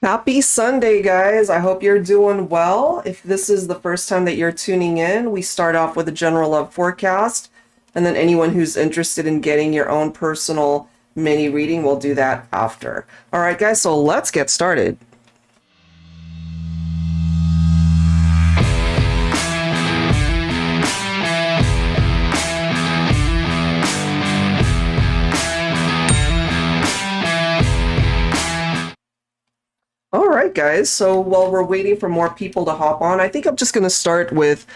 Happy Sunday, guys. I hope you're doing well. If this is the first time that you're tuning in, we start off with a general love forecast, and then anyone who's interested in getting your own personal mini reading will do that after. All right, guys, so let's get started. All right, guys, so while we're waiting for more people to hop on, I think I'm just going to start with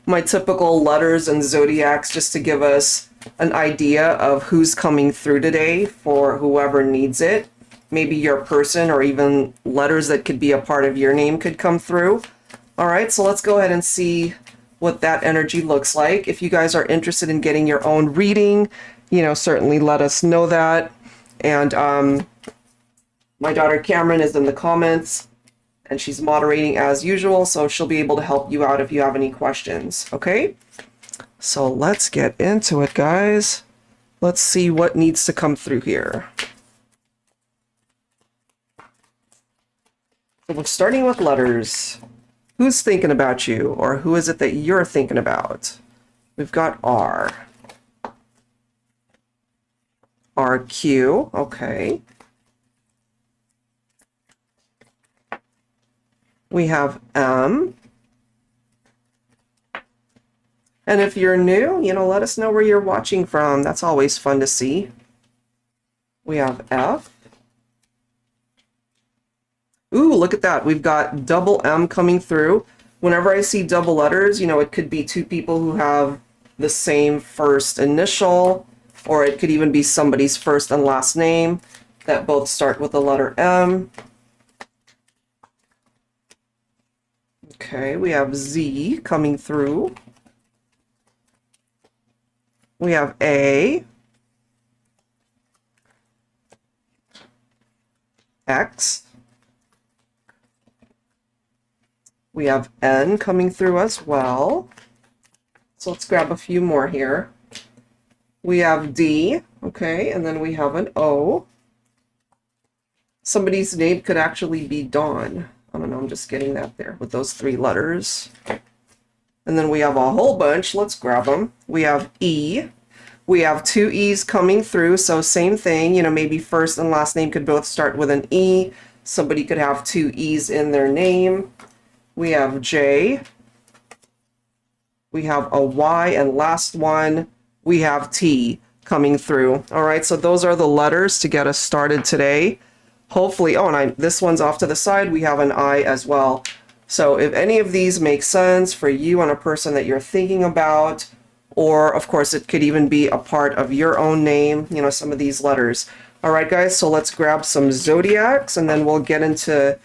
my typical letters and zodiacs just to give us an idea of who's coming through today for whoever needs it. Maybe your person or even letters that could be a part of your name could come through. All right, so let's go ahead and see what that energy looks like. If you guys are interested in getting your own reading, certainly let us know that. And my daughter Cameron is in the comments, and she's moderating as usual, so she'll be able to help you out if you have any questions, okay? So let's get into it, guys. Let's see what needs to come through here. So we're starting with letters. Who's thinking about you, or who is it that you're thinking about? We've got R. RQ, okay. We have M. And if you're new, let us know where you're watching from. That's always fun to see. We have F. Ooh, look at that. We've got double M coming through. Whenever I see double letters, it could be two people who have the same first initial, or it could even be somebody's first and last name that both start with the letter M. Okay, we have Z coming through. We have A. X. We have N coming through as well. So let's grab a few more here. We have D, okay, and then we have an O. Somebody's name could actually be Dawn. I don't know, I'm just getting that there with those three letters. And then we have a whole bunch. Let's grab them. We have E. We have two E's coming through, so same thing. Maybe first and last name could both start with an E. Somebody could have two E's in their name. We have J. We have a Y, and last one, we have T coming through. All right, so those are the letters to get us started today. Hopefully, oh, and this one's off to the side. We have an I as well. So if any of these make sense for you and a person that you're thinking about, or of course it could even be a part of your own name, you know, some of these letters. All right, guys, so let's grab some zodiacs and then we'll get into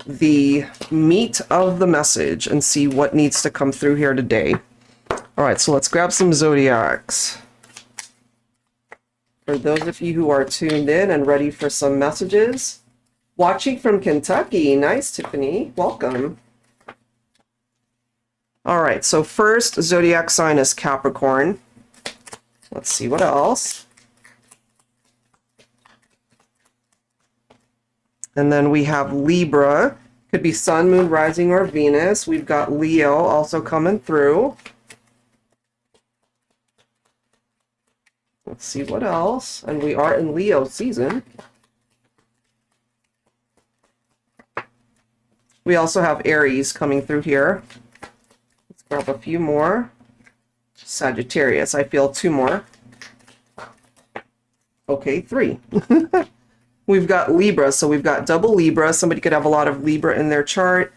the meat of the message and see what needs to come through here today. All right, so let's grab some zodiacs. For those of you who are tuned in and ready for some messages, watching from Kentucky, nice, Tiffany, welcome. All right, so first zodiac sign is Capricorn. Let's see what else. And then we have Libra. Could be Sun, Moon, Rising, or Venus. We've got Leo also coming through. Let's see what else. And we are in Leo season. We also have Aries coming through here. Let's grab a few more. Sagittarius, I feel 2 more. Okay, 3. We've got Libra, so we've got double Libra. Somebody could have a lot of Libra in their chart.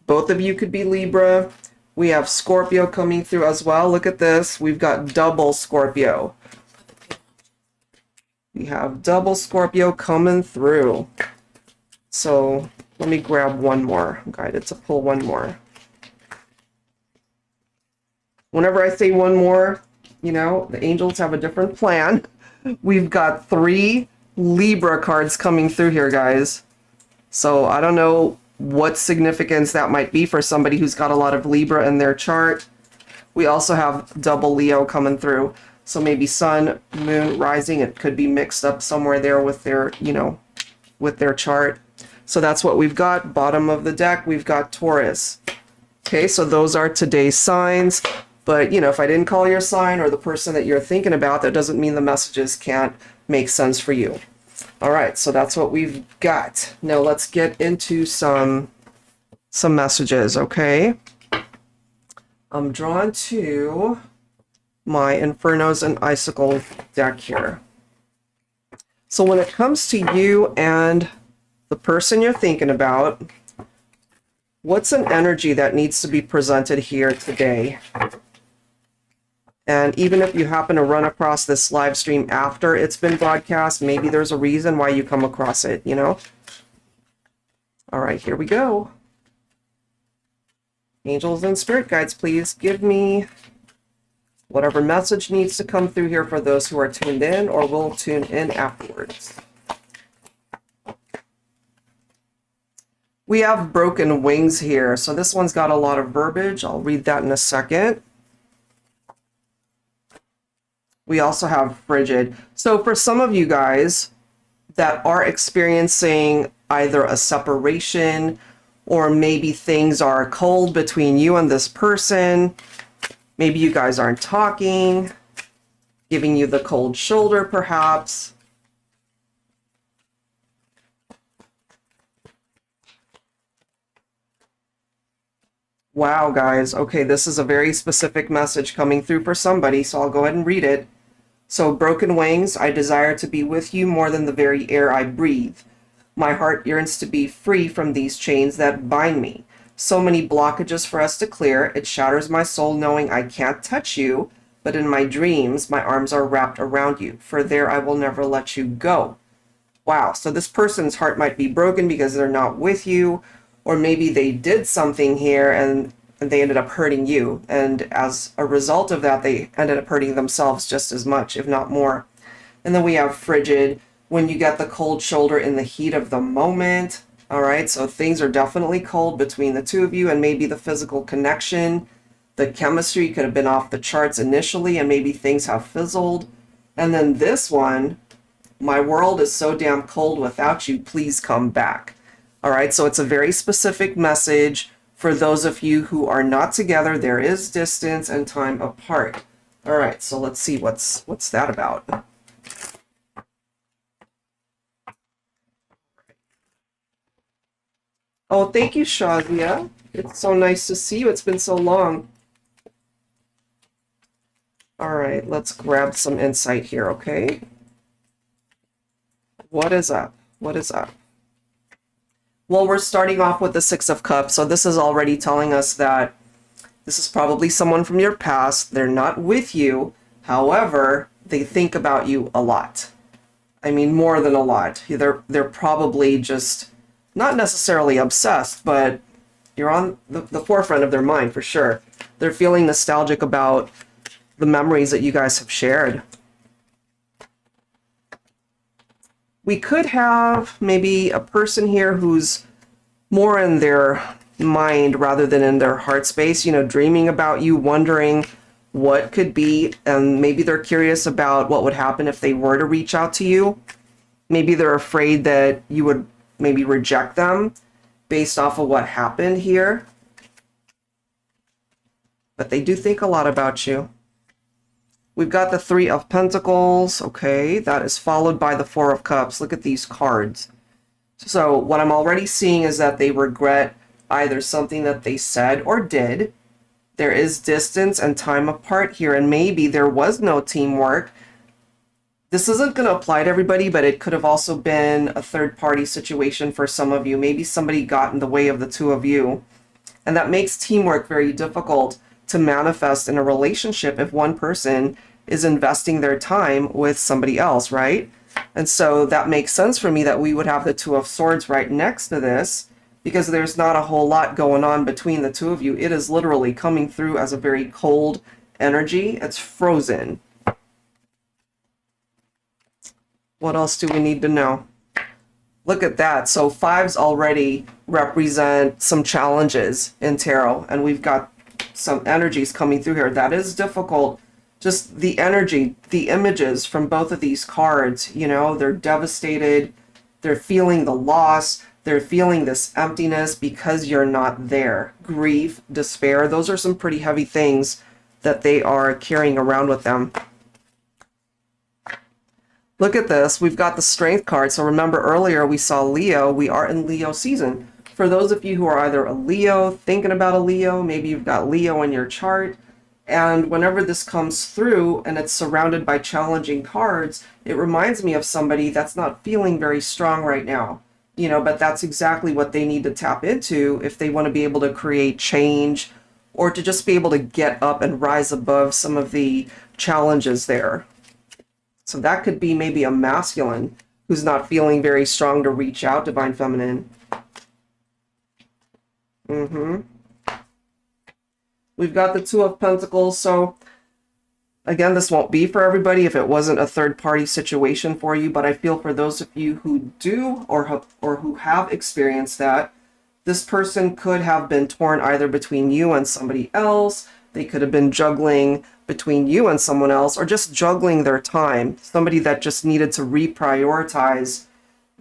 Both of you could be Libra. We have Scorpio coming through as well. Look at this. We've got double Scorpio. We have double Scorpio coming through. So let me grab one more. I'm guided to pull one more. Whenever I say one more, you know, the angels have a different plan. We've got 3 Libra cards coming through here, guys. So I don't know what significance that might be for somebody who's got a lot of Libra in their chart. We also have double Leo coming through. So maybe Sun, Moon, Rising, it could be mixed up somewhere there with their, you know, with their chart. So that's what we've got. Bottom of the deck, we've got Taurus. Okay, so those are today's signs. But, you know, if I didn't call your sign or the person that you're thinking about, that doesn't mean the messages can't make sense for you. All right, so that's what we've got. Now let's get into some messages, okay? I'm drawn to my Infernos and Icicles deck here. So when it comes to you and the person you're thinking about, what's an energy that needs to be presented here today? And even if you happen to run across this live stream after it's been broadcast, maybe there's a reason why you come across it, you know? All right, here we go. Angels and spirit guides, please give me whatever message needs to come through here for those who are tuned in or will tune in afterwards. We have broken wings here. So this one's got a lot of verbiage. I'll read that in a second. We also have frigid. So for some of you guys that are experiencing either a separation or maybe things are cold between you and this person, maybe you guys aren't talking, giving you the cold shoulder perhaps. Wow, guys. Okay, this is a very specific message coming through for somebody, so I'll go ahead and read it. So, broken wings, I desire to be with you more than the very air I breathe. My heart yearns to be free from these chains that bind me. So many blockages for us to clear. It shatters my soul knowing I can't touch you, but in my dreams, my arms are wrapped around you. For there I will never let you go. Wow, so this person's heart might be broken because they're not with you, or maybe they did something here and they ended up hurting you. And as a result of that, they ended up hurting themselves just as much, if not more. And then we have frigid, when you get the cold shoulder in the heat of the moment. All right, so things are definitely cold between the two of you, and maybe the physical connection, the chemistry could have been off the charts initially, and maybe things have fizzled. And then this one, my world is so damn cold without you, please come back. All right, so it's a very specific message for those of you who are not together. There is distance and time apart. All right, so let's see what's that about. Oh, thank you, Shazia. It's so nice to see you. It's been so long. All right, let's grab some insight here, okay? What is up? What is up? Well, we're starting off with the Six of Cups, so this is already telling us that This is probably someone from your past. They're not with you. However, they think about you a lot. I mean, more than a lot. They're probably just not necessarily obsessed, but you're on the forefront of their mind for sure. They're feeling nostalgic about the memories that you guys have shared. We could have maybe a person here who's more in their mind rather than in their heart space, you know, dreaming about you, wondering what could be, and maybe they're curious about what would happen if they were to reach out to you. Maybe they're afraid that you would maybe reject them based off of what happened here. But they do think a lot about you. We've got the Three of Pentacles. Okay, that is followed by the Four of Cups. Look at these cards. So what I'm already seeing is that they regret either something that they said or did. There is distance and time apart here, and maybe there was no teamwork. This isn't going to apply to everybody, but it could have also been a third-party situation for some of you. Maybe somebody got in the way of the two of you. And that makes teamwork very difficult to manifest in a relationship if one person is investing their time with somebody else, right? And so that makes sense for me that we would have the Two of Swords right next to this, because there's not a whole lot going on between the two of you. It is literally coming through as a very cold energy. It's frozen. What else do we need to know? Look at that. So fives already represent some challenges in tarot, and we've got some energies coming through here. That is difficult. Just the energy, the images from both of these cards, you know, they're devastated. They're feeling the loss. They're feeling this emptiness because you're not there. Grief, despair, those are some pretty heavy things that they are carrying around with them. Look at this. We've got the Strength card. So remember earlier we saw Leo. We are in Leo season. For those of you who are either a Leo, thinking about a Leo, maybe you've got Leo in your chart, and whenever this comes through and it's surrounded by challenging cards, it reminds me of somebody that's not feeling very strong right now. You know, but that's exactly what they need to tap into if they want to be able to create change or to just be able to get up and rise above some of the challenges there. So that could be maybe a masculine who's not feeling very strong to reach out, Divine Feminine. We've got the Two of Pentacles. So again, this won't be for everybody if it wasn't a third-party situation for you, but I feel for those of you who do or who have experienced that, this person could have been torn either between you and somebody else. They could have been juggling between you and someone else, or just juggling their time. Somebody that just needed to reprioritize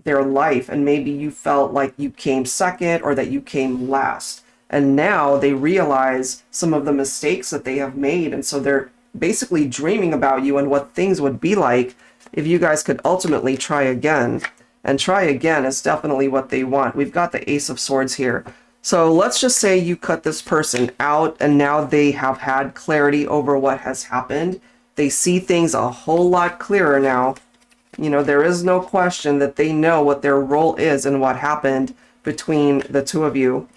their life, and maybe you felt like you came second or that you came last. And now they realize some of the mistakes that they have made, and so they're basically dreaming about you and what things would be like if you guys could ultimately try again. And try again is definitely what they want. We've got the Ace of Swords here. So let's just say you cut this person out and now they have had clarity over what has happened. They see things a whole lot clearer now. You know, there is no question that they know what their role is and what happened between the two of you.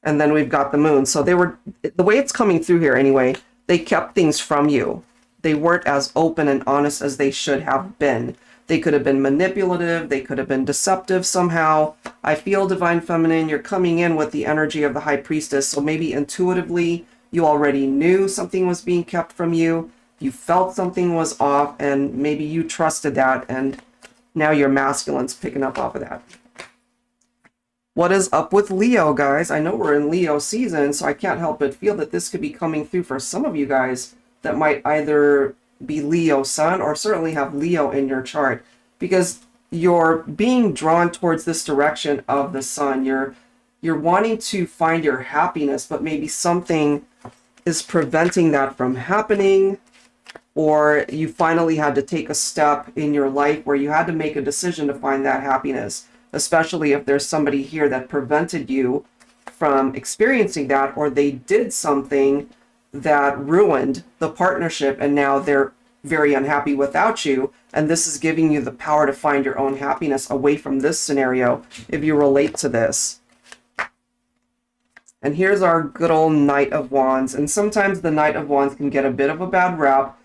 And then we've got the Moon. So they were, the way it's coming through here anyway, they kept things from you. They weren't as open and honest as they should have been. They could have been manipulative. They could have been deceptive somehow. I feel, Divine Feminine, you're coming in with the energy of the High Priestess. So maybe intuitively, you already knew something was being kept from you. You felt something was off, and maybe you trusted that, and now your masculine's picking up off of that. What is up with Leo, guys? I know we're in Leo season, so I can't help but feel that this could be coming through for some of you guys that might either be Leo sun or certainly have Leo in your chart, because you're being drawn towards this direction of the sun. You're wanting to find your happiness, but maybe something is preventing that from happening, or you finally had to take a step in your life where you had to make a decision to find that happiness, especially if there's somebody here that prevented you from experiencing that, or they did something that ruined the partnership and now they're very unhappy without you, and this is giving you the power to find your own happiness away from this scenario if you relate to this. And here's our good old Knight of Wands. And sometimes the Knight of Wands can get a bit of a bad rap.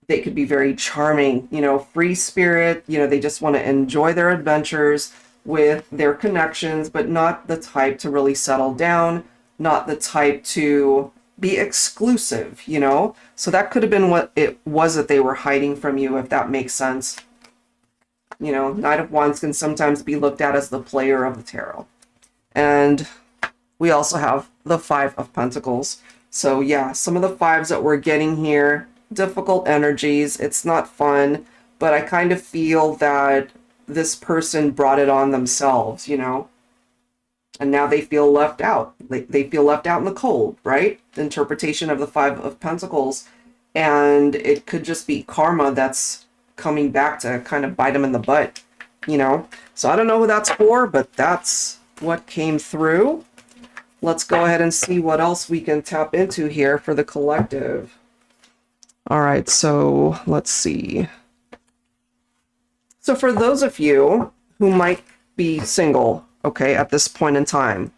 They could be very charming, you know, free spirit, you know, they just want to enjoy their adventures with their connections, but not the type to really settle down, not the type to be exclusive, you know? So that could have been what it was that they were hiding from you, if that makes sense. You know, Knight of Wands can sometimes be looked at as the player of the tarot. And we also have the Five of Pentacles. So yeah, some of the fives that we're getting here, difficult energies. It's not fun, but I kind of feel that this person brought it on themselves, you know? And now they feel left out. They feel left out in the cold, right? The interpretation of the Five of Pentacles. And it could just be karma that's coming back to kind of bite them in the butt, you know? So I don't know who that's for, but that's what came through. Let's go ahead and see what else we can tap into here for the collective. All right, so let's see. So for those of you who might be single, okay, at this point in time,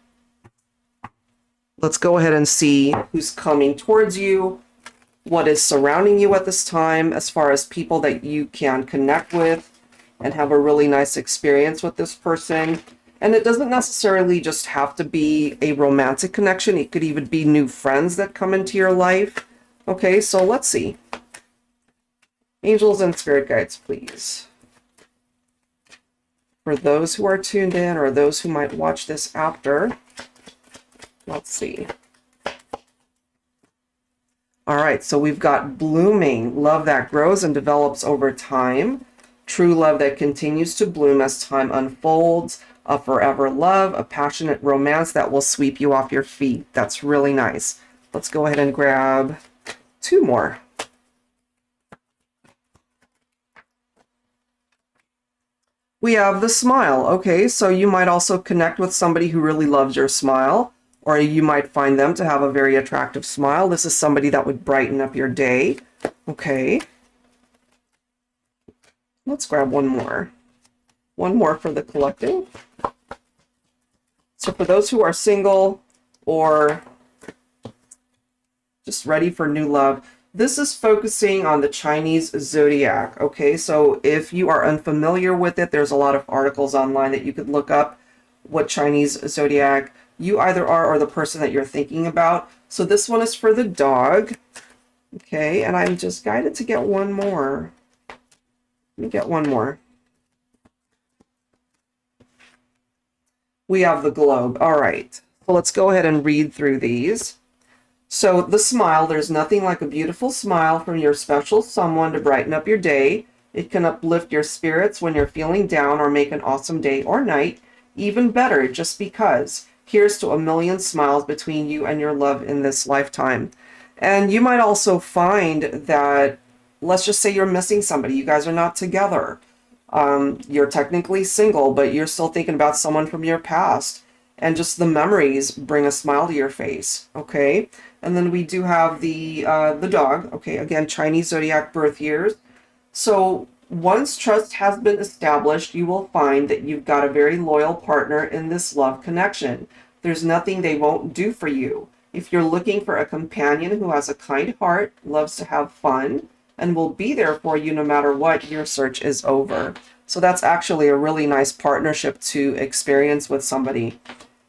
let's go ahead and see who's coming towards you, what is surrounding you at this time, as far as people that you can connect with and have a really nice experience with this person. And it doesn't necessarily just have to be a romantic connection. It could even be new friends that come into your life. Okay, so let's see. Angels and spirit guides, please. For those who are tuned in or those who might watch this after, let's see. All right, so we've got blooming, love that grows and develops over time, true love that continues to bloom as time unfolds, a forever love, a passionate romance that will sweep you off your feet. That's really nice. Let's go ahead and grab two more. We have the smile. Okay, so you might also connect with somebody who really loves your smile, or you might find them to have a very attractive smile. This is somebody that would brighten up your day. Okay. Let's grab one more. One more for the collective. So for those who are single or just ready for new love, this is focusing on the Chinese Zodiac, okay? So if you are unfamiliar with it, there's a lot of articles online that you could look up what Chinese Zodiac you either are or the person that you're thinking about. So this one is for the dog, okay? And I'm just guided to get one more. Let me get one more. We have the globe. All right, so let's go ahead and read through these. So the smile, there's nothing like a beautiful smile from your special someone to brighten up your day. It can uplift your spirits when you're feeling down or make an awesome day or night even better just because. Here's to a million smiles between you and your love in this lifetime. And you might also find that, let's just say you're missing somebody. You guys are not together. You're technically single, but you're still thinking about someone from your past. And just the memories bring a smile to your face, okay? And then we do have the dog, okay? Again, Chinese Zodiac birth years. So once trust has been established, you will find that you've got a very loyal partner in this love connection. There's nothing they won't do for you. If you're looking for a companion who has a kind heart, loves to have fun, and will be there for you no matter what, your search is over. So that's actually a really nice partnership to experience with somebody.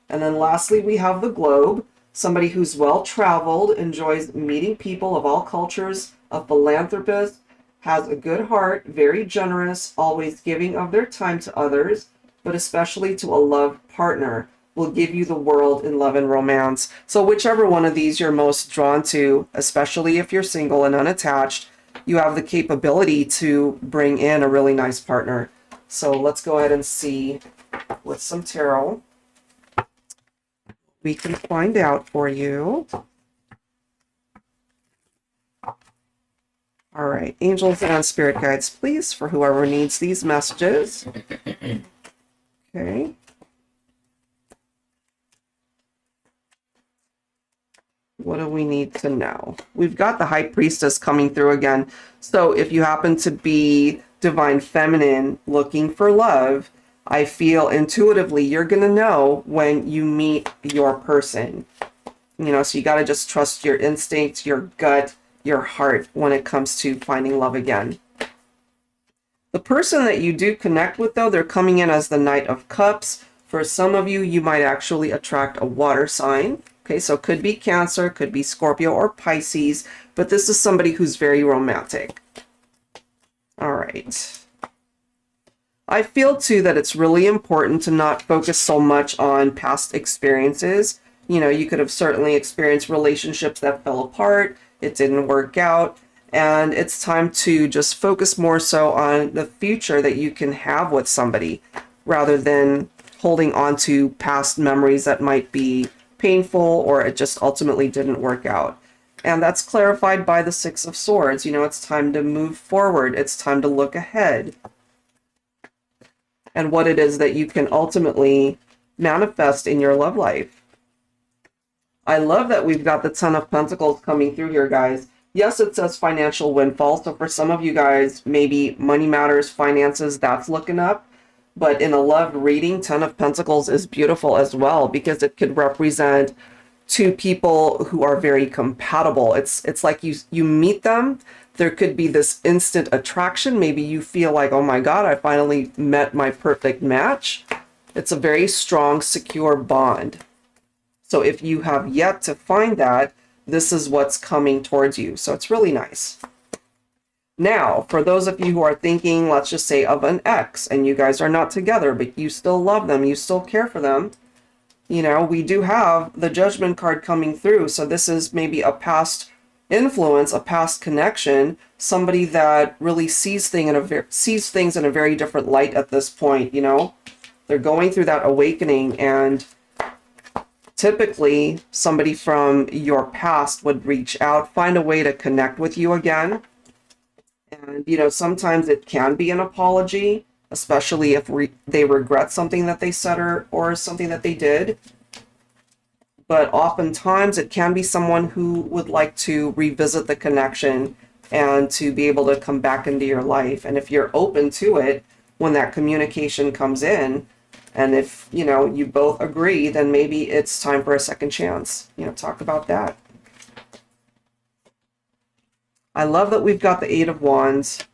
And then lastly, we have the globe, somebody who's well-traveled, enjoys meeting people of all cultures, a philanthropist, has a good heart, very generous, always giving of their time to others, but especially to a love partner, will give you the world in love and romance. So whichever one of these you're most drawn to, especially if you're single and unattached, you have the capability to bring in a really nice partner. So let's go ahead and see with some tarot we can find out for you. All right, angels and spirit guides, please, for whoever needs these messages. Okay. What do we need to know? We've got the High Priestess coming through again. So if you happen to be divine feminine looking for love, I feel intuitively you're going to know when you meet your person. You know, so you got to just trust your instincts, your gut, your heart when it comes to finding love again. The person that you do connect with, though, they're coming in as the Knight of Cups. For some of you, you might actually attract a water sign. Okay, so could be Cancer, could be Scorpio or Pisces, but this is somebody who's very romantic. All right. I feel, too, that it's really important to not focus so much on past experiences. You know, you could have certainly experienced relationships that fell apart, it didn't work out, and it's time to just focus more so on the future that you can have with somebody, rather than holding on to past memories that might be painful or it just ultimately didn't work out. And that's clarified by the Six of Swords. You know, it's time to move forward. It's time to look ahead. And what it is that you can ultimately manifest in your love life. I love that we've got the Ten of Pentacles coming through here, guys. Yes, it says financial windfall. So for some of you guys, maybe money matters, finances, that's looking up. But in a love reading, Ten of Pentacles is beautiful as well, because it could represent two people who are very compatible. It's like you meet them. There could be this instant attraction. Maybe you feel like, oh my God, I finally met my perfect match. It's a very strong, secure bond. So if you have yet to find that, this is what's coming towards you. So it's really nice. Now, for those of you who are thinking, let's just say, of an ex, and you guys are not together, but you still love them, you still care for them, you know, we do have the Judgment card coming through. So this is maybe a past influence, a past connection, somebody that really sees things in a very different light at this point, you know. They're going through that awakening, and typically somebody from your past would reach out, find a way to connect with you again. And, you know, sometimes it can be an apology, especially if they regret something that they said or something that they did. But oftentimes it can be someone who would like to revisit the connection and to be able to come back into your life. And if you're open to it, when that communication comes in, and if, you know, you both agree, then maybe it's time for a second chance. You know, talk about that. I love that we've got the Eight of Wands,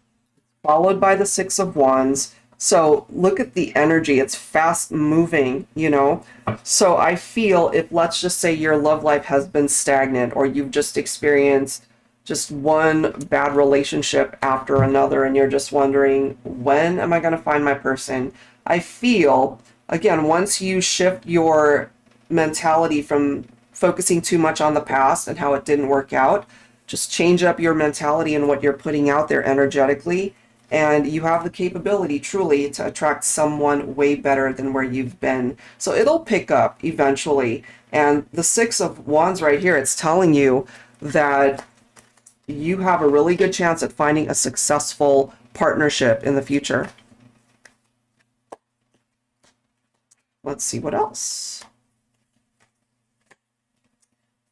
followed by the Six of Wands. So look at the energy. It's fast moving, you know. So I feel if, let's just say, your love life has been stagnant, or you've just experienced just one bad relationship after another, and you're just wondering, when am I going to find my person? I feel, again, once you shift your mentality from focusing too much on the past and how it didn't work out, just change up your mentality and what you're putting out there energetically, and you have the capability truly to attract someone way better than where you've been. So it'll pick up eventually. And the Six of Wands right here, it's telling you that you have a really good chance at finding a successful partnership in the future. Let's see what else.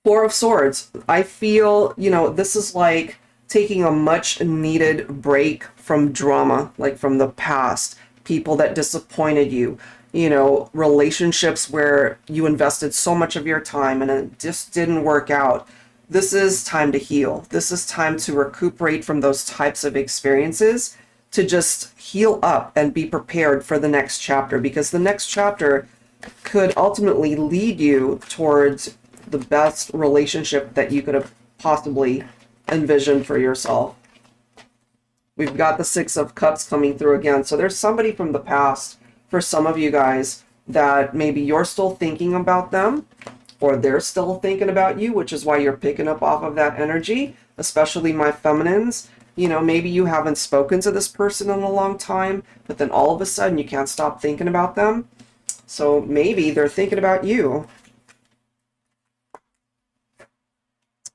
Four of Swords. I feel, you know, this is like taking a much needed break from drama, like from the past, people that disappointed you, you know, relationships where you invested so much of your time and it just didn't work out. This is time to heal. This is time to recuperate from those types of experiences, to just heal up and be prepared for the next chapter, because the next chapter could ultimately lead you towards the best relationship that you could have possibly envisioned for yourself. We've got the Six of Cups coming through again. So there's somebody from the past for some of you guys that maybe you're still thinking about them, or they're still thinking about you, which is why you're picking up off of that energy, especially my feminines. You know, maybe you haven't spoken to this person in a long time, but then all of a sudden you can't stop thinking about them. So maybe they're thinking about you.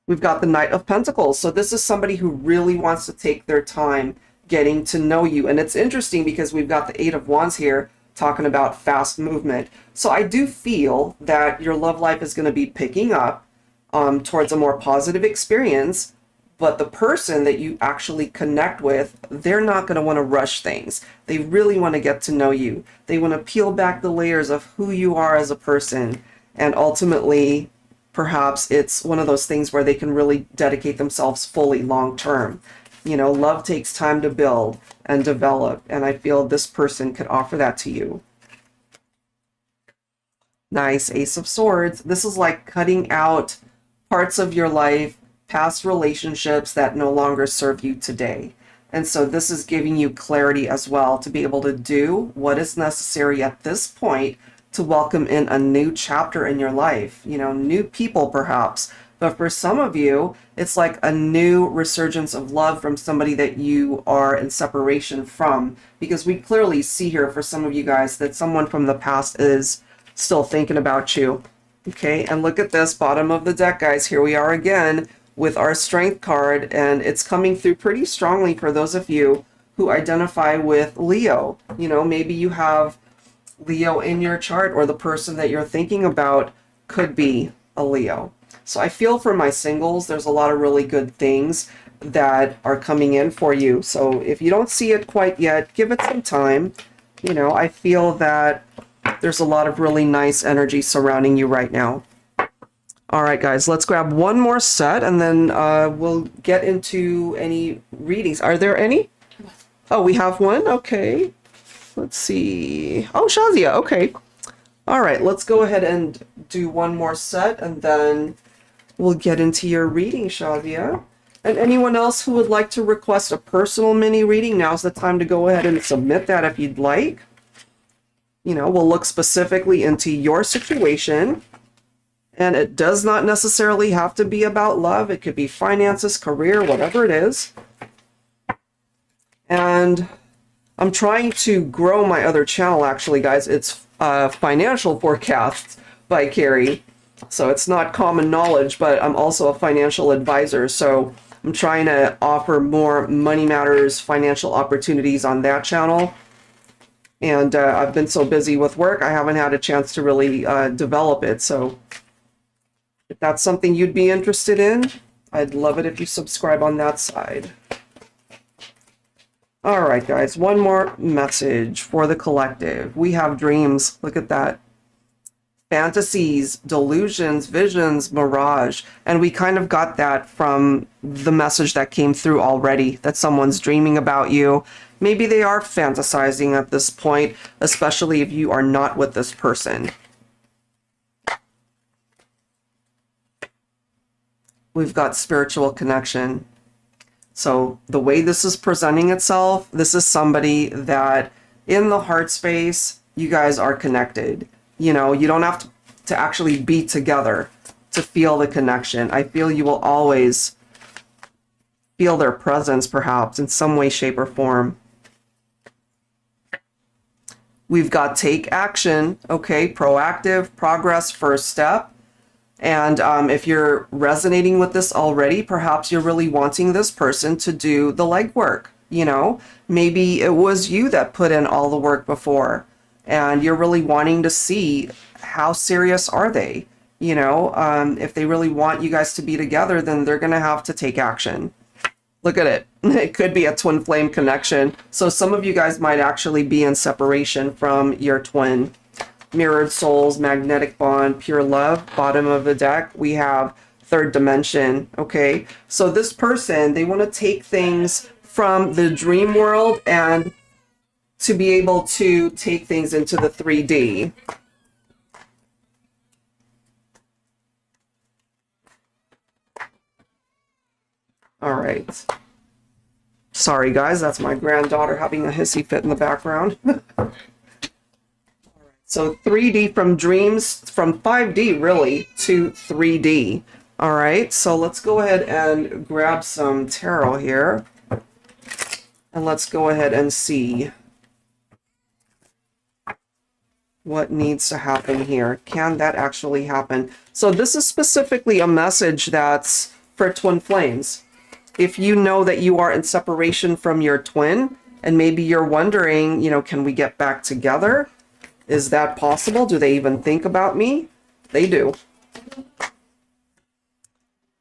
We've got the Knight of Pentacles. So this is somebody who really wants to take their time getting to know you. And it's interesting because we've got the Eight of Wands here talking about fast movement. So I do feel that your love life is going to be picking up towards a more positive experience, But the person that you actually connect with, they're not going to want to rush things. They really want to get to know you. They want to peel back the layers of who you are as a person. And ultimately, perhaps it's one of those things where they can really dedicate themselves fully long term. You know, love takes time to build and develop, and I feel this person could offer that to you. Nice, Ace of Swords. This is like cutting out parts of your life, past relationships that no longer serve you today. And so this is giving you clarity as well to be able to do what is necessary at this point to welcome in a new chapter in your life, you know, new people perhaps. But for some of you, it's like a new resurgence of love from somebody that you are in separation from, because we clearly see here for some of you guys that someone from the past is still thinking about you. Okay, and look at this, bottom of the deck, guys. Here we are again with our Strength card, and it's coming through pretty strongly for those of you who identify with Leo. You know, maybe you have Leo in your chart, or the person that you're thinking about could be a Leo. So I feel for my singles, there's a lot of really good things that are coming in for you. So if you don't see it quite yet, give it some time. You know, I feel that there's a lot of really nice energy surrounding you right now. All right, guys, let's grab one more set, and then we'll get into any readings. Are there any? Oh, we have one? Okay. Let's see. Oh, Shazia. Okay. All right, let's go ahead and do one more set, and then we'll get into your reading, Shazia. And anyone else who would like to request a personal mini reading, now's the time to go ahead and submit that if you'd like. You know, we'll look specifically into your situation. And it does not necessarily have to be about love. It could be finances, career, whatever it is. And I'm trying to grow my other channel, actually, guys. It's Financial Forecasts by Carrie. So it's not common knowledge, but I'm also a financial advisor. So I'm trying to offer more money matters, financial opportunities on that channel. And I've been so busy with work, I haven't had a chance to really develop it. So if that's something you'd be interested in, I'd love it if you subscribe on that side. All right, guys, one more message for the collective. We have dreams. Look at that. Fantasies, delusions, visions, mirage. And we kind of got that from the message that came through already, that someone's dreaming about you. Maybe they are fantasizing at this point, especially if you are not with this person. We've got spiritual connection. So the way this is presenting itself, this is somebody that in the heart space, you guys are connected. You know, you don't have to actually be together to feel the connection. I feel you will always feel their presence, perhaps, in some way, shape, or form. We've got take action, okay, proactive, progress, first step. And if you're resonating with this already, perhaps you're really wanting this person to do the legwork. You know, maybe it was you that put in all the work before, and you're really wanting to see how serious are they. You know, if they really want you guys to be together, then they're going to have to take action. Look at it. It could be a twin flame connection. So some of you guys might actually be in separation from your twin. Mirrored souls, magnetic bond, pure love. Bottom of the deck, we have third dimension. Okay, so this person, they want to take things from the dream world and to be able to take things into the 3D. All right. Sorry, guys, that's my granddaughter having a hissy fit in the background. So 3D from dreams, from 5D really to 3D. All right, so let's go ahead and grab some tarot here. And let's go ahead and see what needs to happen here. Can that actually happen? So this is specifically a message that's for twin flames. If you know that you are in separation from your twin, and maybe you're wondering, you know, can we get back together? Is that possible? Do they even think about me? They do.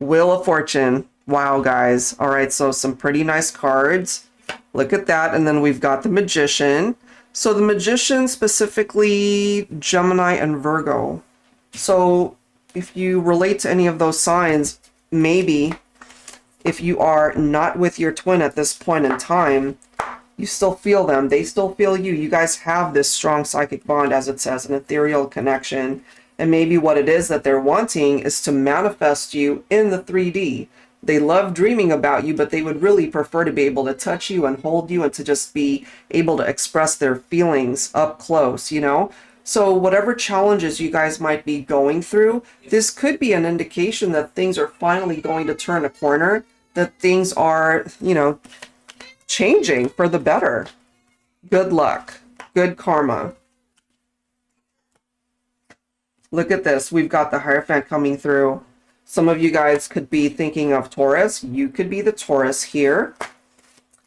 Wheel of Fortune. Wow, guys. All right, so some pretty nice cards. Look at that. And then we've got the Magician. So the Magician, specifically Gemini and Virgo. So if you relate to any of those signs, maybe if you are not with your twin at this point in time, you still feel them. They still feel you. You guys have this strong psychic bond, as it says, an ethereal connection. And maybe what it is that they're wanting is to manifest you in the 3D. They love dreaming about you, but they would really prefer to be able to touch you and hold you and to just be able to express their feelings up close, you know? So whatever challenges you guys might be going through, this could be an indication that things are finally going to turn a corner, that things are, you know, changing for the better. Good luck. Good karma. Look at this. We've got the Hierophant coming through. Some of you guys could be thinking of Taurus. You could be the Taurus here.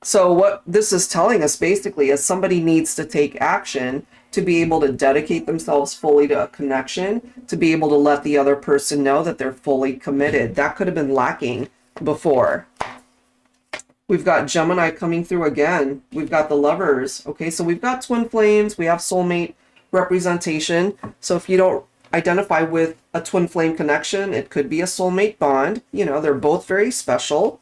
So what this is telling us basically is somebody needs to take action to be able to dedicate themselves fully to a connection, to be able to let the other person know that they're fully committed. That could have been lacking before. We've got Gemini coming through again. We've got the Lovers. Okay, so we've got twin flames. We have soulmate representation. So if you don't identify with a twin flame connection, it could be a soulmate bond. You know, they're both very special.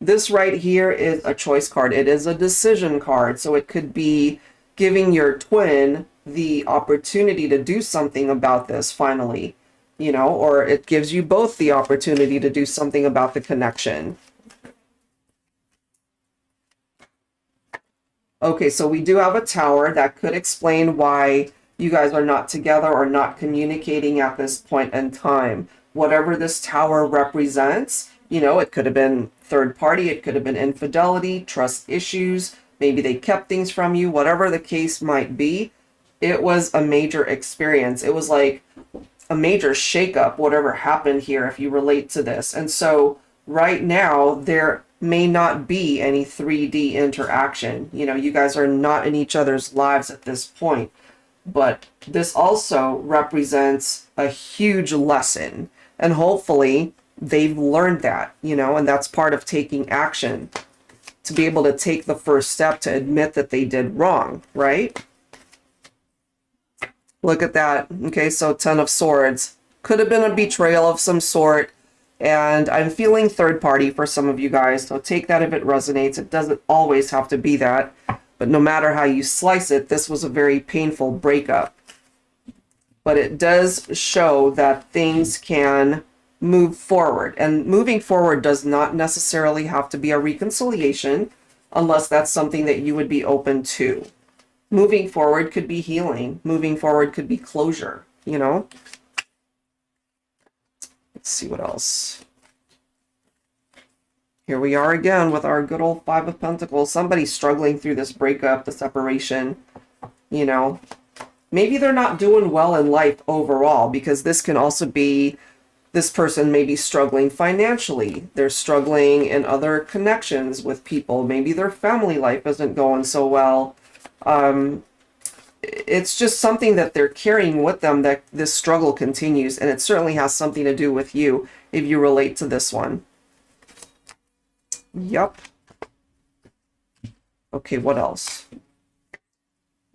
This right here is a choice card. It is a decision card. So it could be giving your twin the opportunity to do something about this finally, you know, or it gives you both the opportunity to do something about the connection. Okay, so we do have a Tower. That could explain why you guys are not together or not communicating at this point in time. Whatever this Tower represents, you know, it could have been third party, it could have been infidelity, trust issues, maybe they kept things from you, whatever the case might be. It was a major experience. It was like a major shakeup, whatever happened here, if you relate to this. And so right now, there may not be any 3D interaction. You know, you guys are not in each other's lives at this point. But this also represents a huge lesson. And hopefully they've learned that, you know, and that's part of taking action. To be able to take the first step to admit that they did wrong, right? Look at that. Okay, so 10 of Swords. Could have been a betrayal of some sort. And I'm feeling third party for some of you guys, so take that if it resonates. It doesn't always have to be that. But no matter how you slice it, this was a very painful breakup. But it does show that things can move forward. And moving forward does not necessarily have to be a reconciliation, unless that's something that you would be open to. Moving forward could be healing. Moving forward could be closure, you know? Let's see what else. Here we are again with our good old Five of Pentacles. Somebody's struggling through this breakup, the separation, you know. Maybe they're not doing well in life overall, because this can also be this person may be struggling financially. They're struggling in other connections with people. Maybe their family life isn't going so well. It's just something that they're carrying with them, that this struggle continues, and it certainly has something to do with you if you relate to this one. Yep. Okay, what else?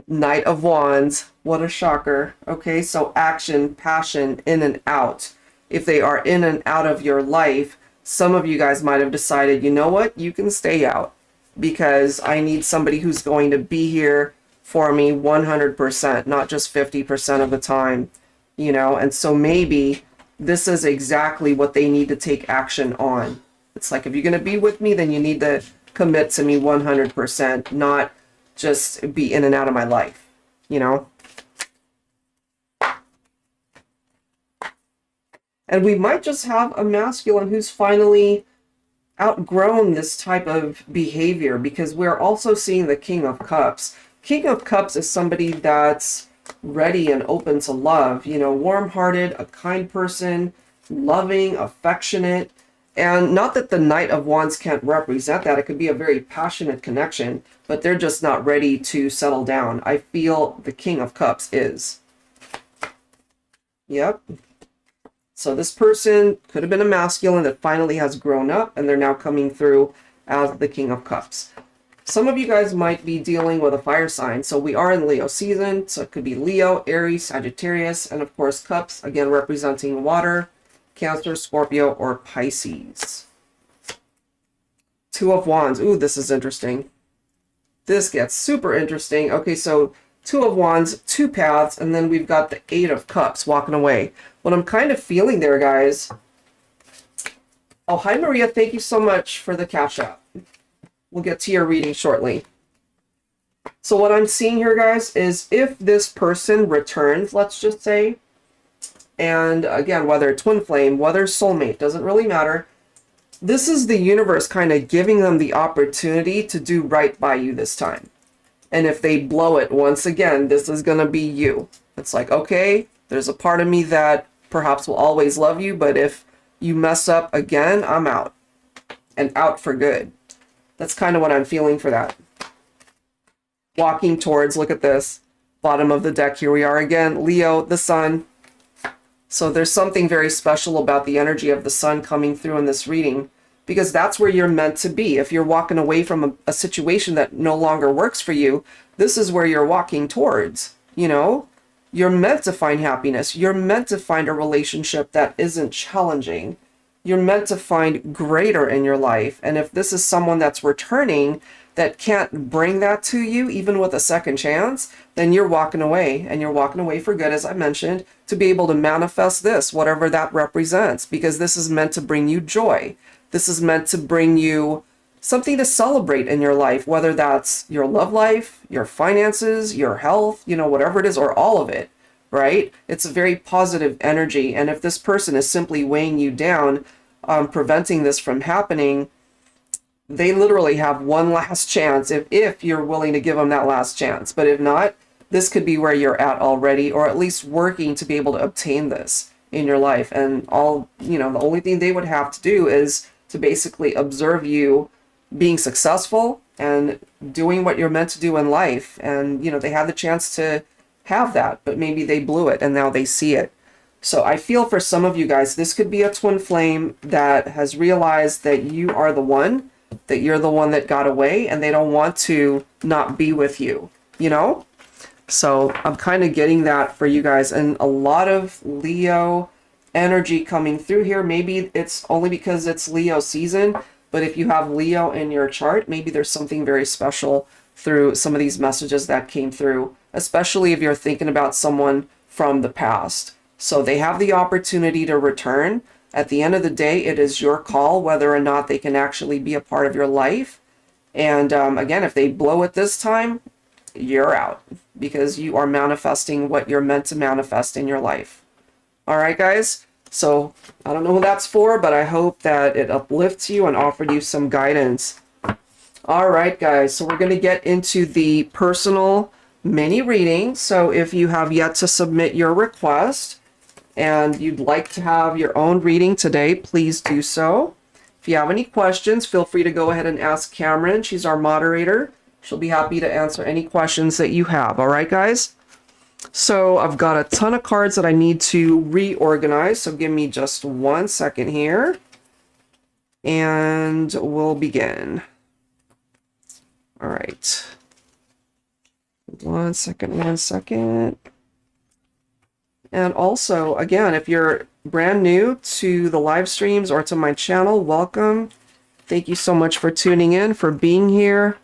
Knight of Wands. What a shocker. Okay, so action, passion, in and out. If they are in and out of your life, some of you guys might have decided, you know what, you can stay out because I need somebody who's going to be here for me 100%, not just 50% of the time, you know. And so maybe this is exactly what they need to take action on. It's like, if you're going to be with me, then you need to commit to me 100%, not just be in and out of my life, you know. And we might just have a masculine who's finally outgrown this type of behavior, because we're also seeing the King of Cups. King of Cups is somebody that's ready and open to love, you know, warm-hearted, a kind person, loving, affectionate. And not that the Knight of Wands can't represent that. It could be a very passionate connection, but they're just not ready to settle down. I feel the King of Cups is. Yep. So this person could have been a masculine that finally has grown up, and they're now coming through as the King of Cups. Some of you guys might be dealing with a fire sign. So we are in Leo season. So it could be Leo, Aries, Sagittarius, and of course Cups, again representing water, Cancer, Scorpio, or Pisces. Two of Wands. Ooh, this is interesting. This gets super interesting. Okay, so Two of Wands, two paths, and then we've got the Eight of Cups walking away. What I'm kind of feeling there, guys. Oh, hi, Maria. Thank you so much for the Cash App. We'll get to your reading shortly. So what I'm seeing here, guys, is if this person returns, let's just say, and again, whether twin flame, whether soulmate, doesn't really matter. This is the universe kind of giving them the opportunity to do right by you this time. And if they blow it, once again, this is going to be you. It's like, okay, there's a part of me that perhaps will always love you, but if you mess up again, I'm out. And out for good. That's kind of what I'm feeling for that. Walking towards, look at this, bottom of the deck, here we are again, Leo, the sun. So there's something very special about the energy of the sun coming through in this reading, because that's where you're meant to be. If you're walking away from a situation that no longer works for you, this is where you're walking towards, you know? You're meant to find happiness. You're meant to find a relationship that isn't challenging. You're meant to find greater in your life. And if this is someone that's returning that can't bring that to you, even with a second chance, then you're walking away, and you're walking away for good, as I mentioned, to be able to manifest this, whatever that represents, because this is meant to bring you joy. This is meant to bring you something to celebrate in your life, whether that's your love life, your finances, your health, you know, whatever it is, or all of it, right? It's a very positive energy. And if this person is simply weighing you down, preventing this from happening, they literally have one last chance if you're willing to give them that last chance. But if not, this could be where you're at already, or at least working to be able to obtain this in your life. And all, you know, the only thing they would have to do is to basically observe you being successful and doing what you're meant to do in life. And, you know, they had the chance to have that, but maybe they blew it and now they see it. So I feel for some of you guys, this could be a twin flame that has realized that you are the one, that you're the one that got away, and they don't want to not be with you, you know? So I'm kind of getting that for you guys, and a lot of Leo energy coming through here. Maybe it's only because it's Leo season, but if you have Leo in your chart, maybe there's something very special through some of these messages that came through, especially if you're thinking about someone from the past. So they have the opportunity to return. At the end of the day, it is your call whether or not they can actually be a part of your life. And again, if they blow it this time, you're out, because you are manifesting what you're meant to manifest in your life. All right, guys? So I don't know who that's for, but I hope that it uplifts you and offered you some guidance. All right, guys. So we're going to get into the personal mini reading. So if you have yet to submit your request and you'd like to have your own reading today, please do so. If you have any questions, feel free to go ahead and ask Cameron. She's our moderator. She'll be happy to answer any questions that you have. All right, guys? So I've got a ton of cards that I need to reorganize. So give me just 1 second here. And we'll begin. All right. 1 second, 1 second. And also, again, if you're brand new to the live streams or to my channel, welcome. Thank you so much for tuning in, for being here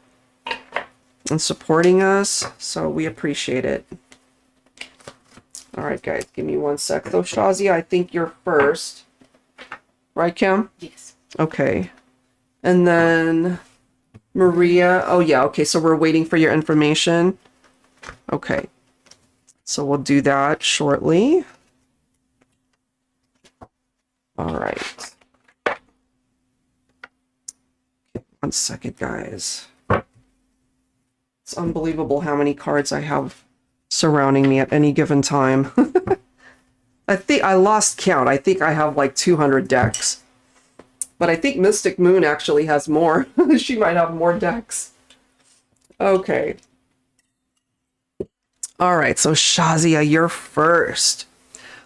and supporting us. So we appreciate it. All right, guys, give me 1 sec. Though, Shazia, I think you're first. Right, Kim? Yes. Okay. And then Maria. Oh, yeah. Okay, so we're waiting for your information. Okay. So we'll do that shortly. All right. Okay, 1 second, guys. It's unbelievable how many cards I have surrounding me at any given time. I think I lost count. I think I have like 200 decks. But I think Mystic Moon actually has more. She might have more decks. Okay. All right, so Shazia, you're first.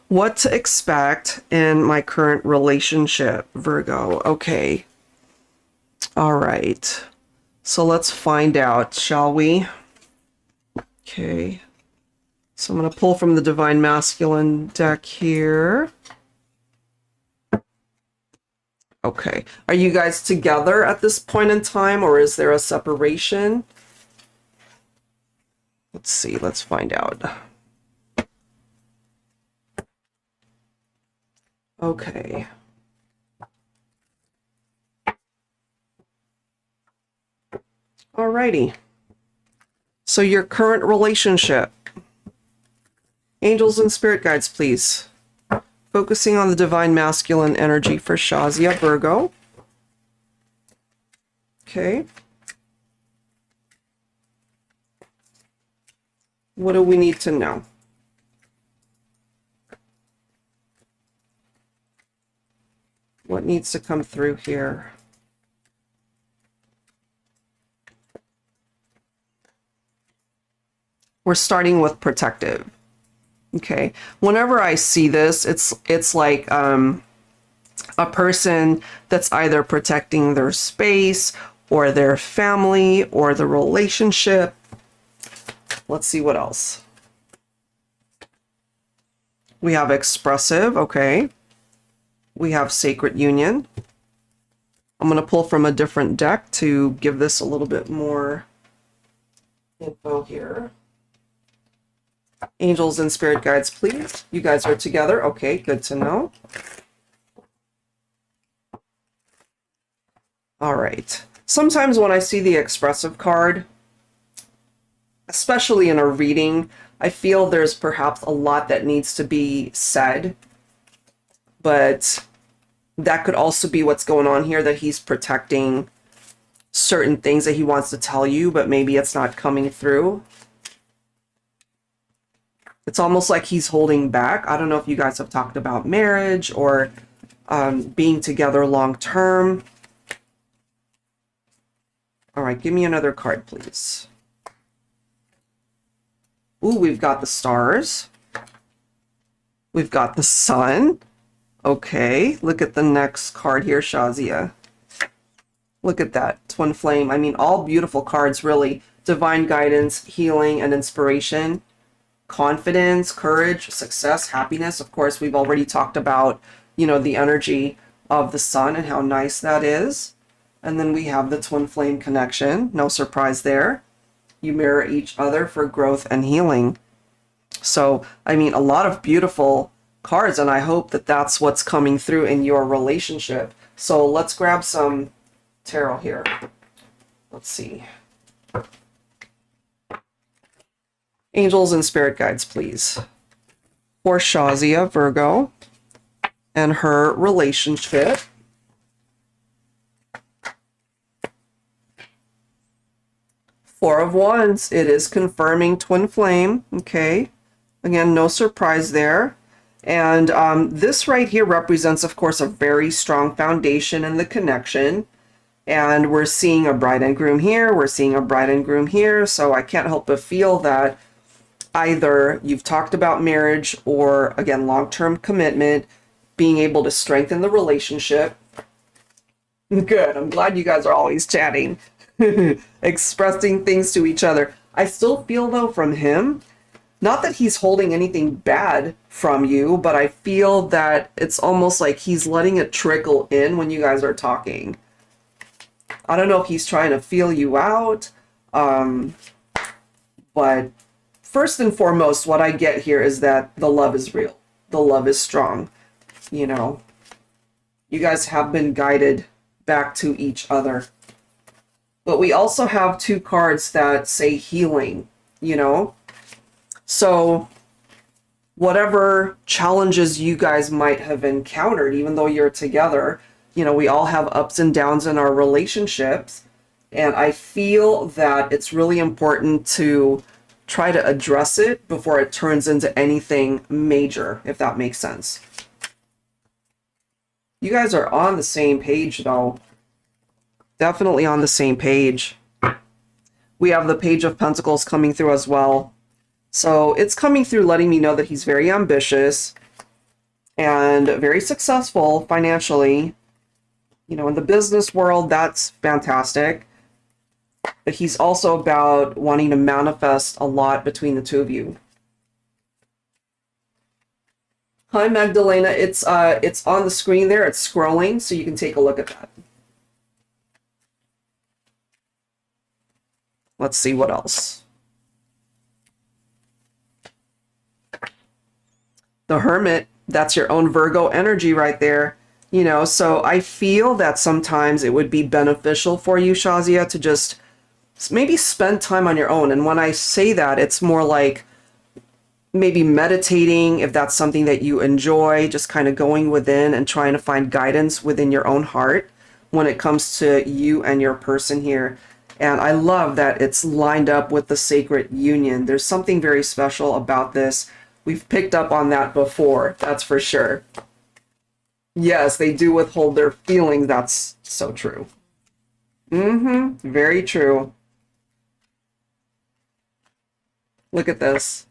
What to expect in my current relationship, Virgo. Okay. All right. So let's find out, shall we? Okay. So I'm going to pull from the Divine Masculine deck here. Okay. Are you guys together at this point in time, or is there a separation? Let's see. Let's find out. Okay. Alrighty. So your current relationship. Angels and spirit guides, please. Focusing on the Divine Masculine energy for Shazia, Virgo. Okay. What do we need to know? What needs to come through here? We're starting with protective. Okay. Whenever I see this, it's like a person that's either protecting their space or their family or the relationship. Let's see what else. We have expressive. Okay. We have sacred union. I'm going to pull from a different deck to give this a little bit more info here. Angels and spirit guides, please. You guys are together. Okay, good to know. All right. Sometimes when I see the expressive card, especially in a reading, I feel there's perhaps a lot that needs to be said, but that could also be what's going on here, that he's protecting certain things that he wants to tell you, but maybe it's not coming through. It's almost like he's holding back. I don't know if you guys have talked about marriage or being together long term. All right, give me another card, please. Ooh, we've got the stars. We've got the sun. Okay, look at the next card here, Shazia. Look at that, twin flame. I mean, all beautiful cards, really. Divine guidance, healing, and inspiration. Confidence, courage, success, happiness. Of course, we've already talked about, the energy of the sun and how nice that is. And then we have the twin flame connection. No surprise there. You mirror each other for growth and healing. So, I mean, a lot of beautiful cards, and I hope that that's what's coming through in your relationship. So let's grab some tarot here. Let's see. Angels and spirit guides, please. For Shazia, Virgo, and her relationship. Four of Wands. It is confirming twin flame. Okay. Again, no surprise there. And this right here represents, of course, a very strong foundation in the connection. And we're seeing a bride and groom here. We're seeing a bride and groom here. So I can't help but feel that either you've talked about marriage or, again, long-term commitment, being able to strengthen the relationship. Good. I'm glad you guys are always chatting, expressing things to each other. I still feel, though, from him, not that he's holding anything bad from you, but I feel that it's almost like he's letting it trickle in when you guys are talking. I don't know if he's trying to feel you out, but first and foremost, what I get here is that the love is real. The love is strong. You guys have been guided back to each other. But we also have two cards that say healing, So whatever challenges you guys might have encountered, even though you're together, we all have ups and downs in our relationships. And I feel that it's really important to try to address it before it turns into anything major, if that makes sense. You guys are on the same page, though. Definitely on the same page. We have the Page of Pentacles coming through as well. So it's coming through letting me know that he's very ambitious. and very successful financially. You know, in the business world, that's fantastic. But he's also about wanting to manifest a lot between the two of you. Hi, Magdalena. It's on the screen there. It's scrolling, so you can take a look at that. Let's see what else. The Hermit, that's your own Virgo energy right there. You know, so I feel that sometimes it would be beneficial for you, Shazia, to just maybe spend time on your own. And when I say that, it's more like maybe meditating, if that's something that you enjoy, just kind of going within and trying to find guidance within your own heart when it comes to you and your person here. And I love that it's lined up with the sacred union. There's something very special about this. We've picked up on that before, that's for sure. Yes, they do withhold their feelings. That's so true. Very true. Look at this.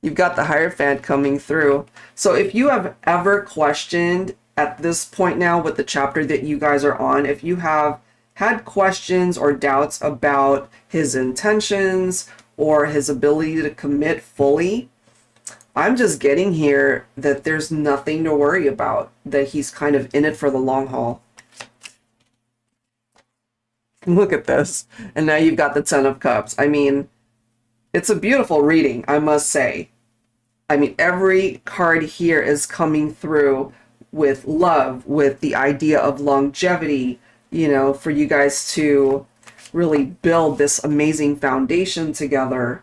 You've got the Hierophant coming through. So if you have ever questioned at this point now with the chapter that you guys are on, if you have had questions or doubts about his intentions or his ability to commit fully, I'm just getting here that there's nothing to worry about, that he's kind of in it for the long haul. Look at this. And now you've got the Ten of Cups. I mean, it's a beautiful reading, I must say. I mean, every card here is coming through with love, with the idea of longevity, you know, for you guys to really build this amazing foundation together.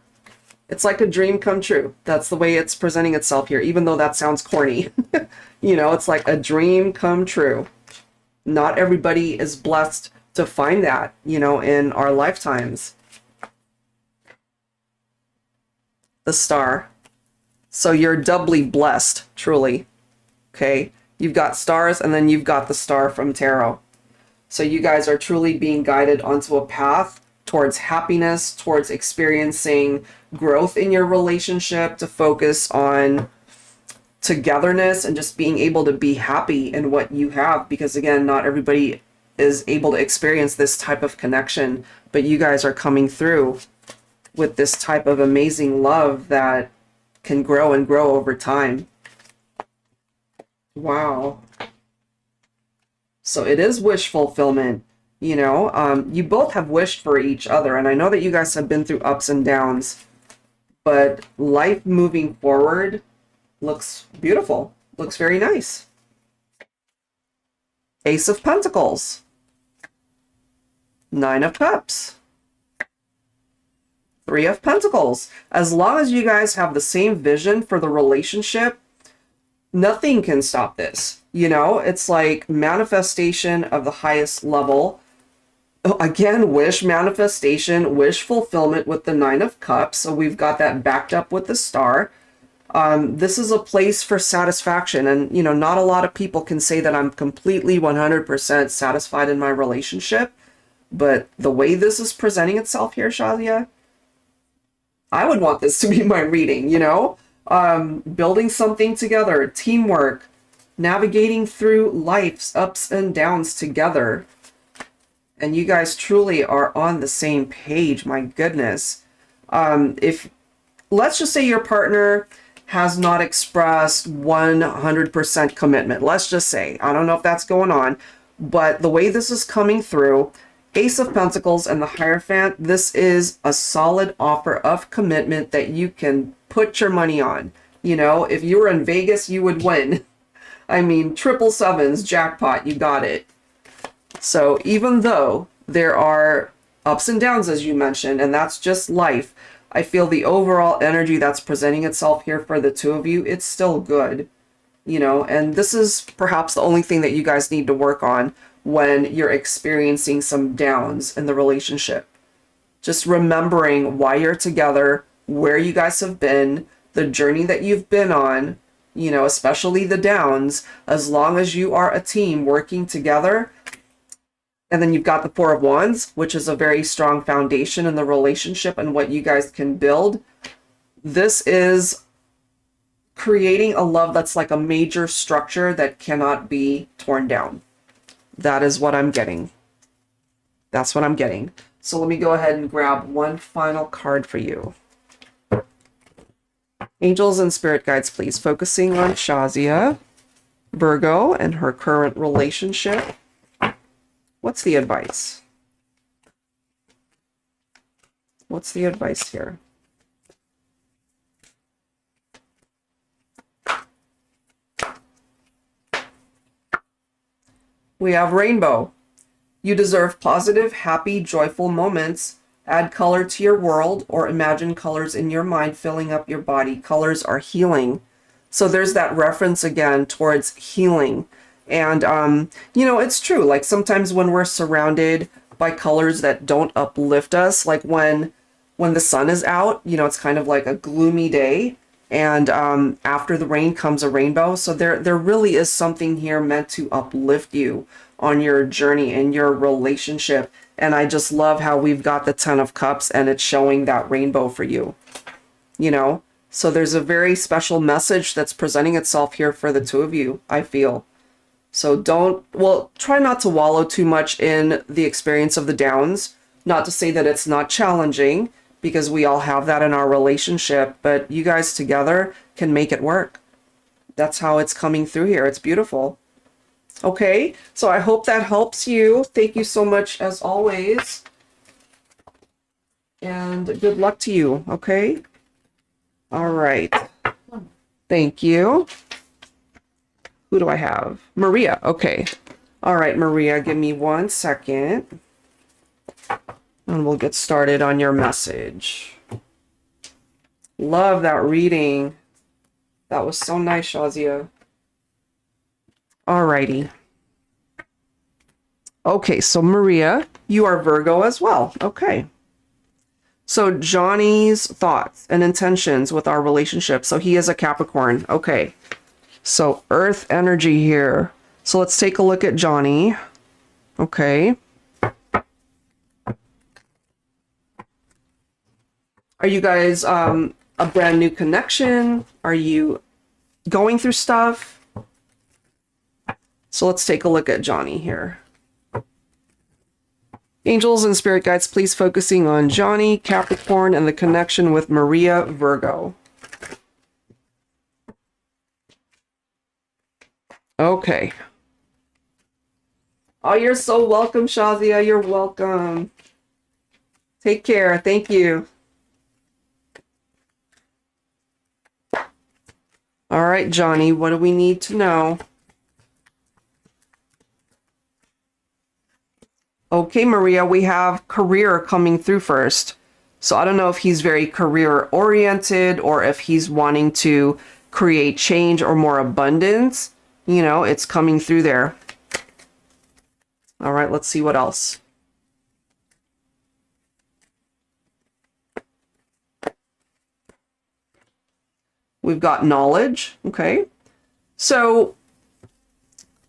It's like a dream come true. That's the way it's presenting itself here, even though that sounds corny. You know, it's like a dream come true. Not everybody is blessed to find that, you know, in our lifetimes. The Star. So you're doubly blessed, truly. Okay? You've got stars and then you've got the Star from Tarot. So you guys are truly being guided onto a path towards happiness, towards experiencing growth in your relationship, to focus on togetherness and just being able to be happy in what you have. Because again, not everybody is able to experience this type of connection, but you guys are coming through with this type of amazing love that can grow and grow over time. Wow. So it is wish fulfillment. You know, you both have wished for each other, and I know that you guys have been through ups and downs, but life moving forward looks beautiful, looks very nice. Ace of Pentacles, Nine of Cups, Three of Pentacles. As long as you guys have the same vision for the relationship, nothing can stop this. You know, it's like manifestation of the highest level. Again, wish manifestation, wish fulfillment with the Nine of Cups. So we've got that backed up with the Star. This is a place for satisfaction. And, you know, not a lot of people can say that I'm completely 100% satisfied in my relationship. But the way this is presenting itself here, Shazia, I would want this to be my reading, you know? Building something together, teamwork, navigating through life's ups and downs together. And you guys truly are on the same page, my goodness. If, let's just say your partner has not expressed 100% commitment. Let's just say, I don't know if that's going on, but the way this is coming through, Ace of Pentacles and the Hierophant, this is a solid offer of commitment that you can put your money on. You know, if you were in Vegas, you would win. I mean, triple sevens, jackpot, you got it. So even though there are ups and downs, as you mentioned, and that's just life, I feel the overall energy that's presenting itself here for the two of you, it's still good. You know, and this is perhaps the only thing that you guys need to work on when you're experiencing some downs in the relationship. Just remembering why you're together, where you guys have been, the journey that you've been on, you know, especially the downs. As long as you are a team working together. And then you've got the Four of Wands, which is a very strong foundation in the relationship and what you guys can build. This is creating a love that's like a major structure that cannot be torn down. That is what I'm getting. That's what I'm getting. So let me go ahead and grab one final card for you. Angels and spirit guides, please. Focusing on Shazia, Virgo, and her current relationship. What's the advice? What's the advice here? We have rainbow. You deserve positive, happy, joyful moments. Add color to your world or imagine colors in your mind filling up your body. Colors are healing. So there's that reference again towards healing. And, you know, it's true. Like sometimes when we're surrounded by colors that don't uplift us, like when the sun is out, you know, it's kind of like a gloomy day. And after the rain comes a rainbow. So there really is something here meant to uplift you on your journey and your relationship. And I just love how we've got the 10 of Cups and it's showing that rainbow for you, you know? So there's a very special message that's presenting itself here for the two of you, I feel. So try not to wallow too much in the experience of the downs. Not to say that it's not challenging, because we all have that in our relationship, but you guys together can make it work. That's how it's coming through here. It's beautiful. Okay, so I hope that helps you. Thank you so much as always. And good luck to you, okay? All right. Thank you. Who do I have? Maria, okay. All right, Maria, give me 1 second. And we'll get started on your message. Love that reading. That was so nice, Shazia. Alrighty. Okay, so Maria, you are Virgo as well. Okay. So Johnny's thoughts and intentions with our relationship. So he is a Capricorn. Okay. So earth energy here. So let's take a look at Johnny. Okay. Are you guys a brand new connection? Are you going through stuff? So let's take a look at Johnny here. Angels and spirit guides, please focusing on Johnny, Capricorn, and the connection with Maria, Virgo. Okay. Oh, you're so welcome, Shazia. You're welcome. Take care. Thank you. All right, Johnny, what do we need to know? Okay, Maria, we have career coming through first. So I don't know if he's very career oriented or if he's wanting to create change or more abundance. You know, it's coming through there. All right, let's see what else. We've got knowledge, okay? So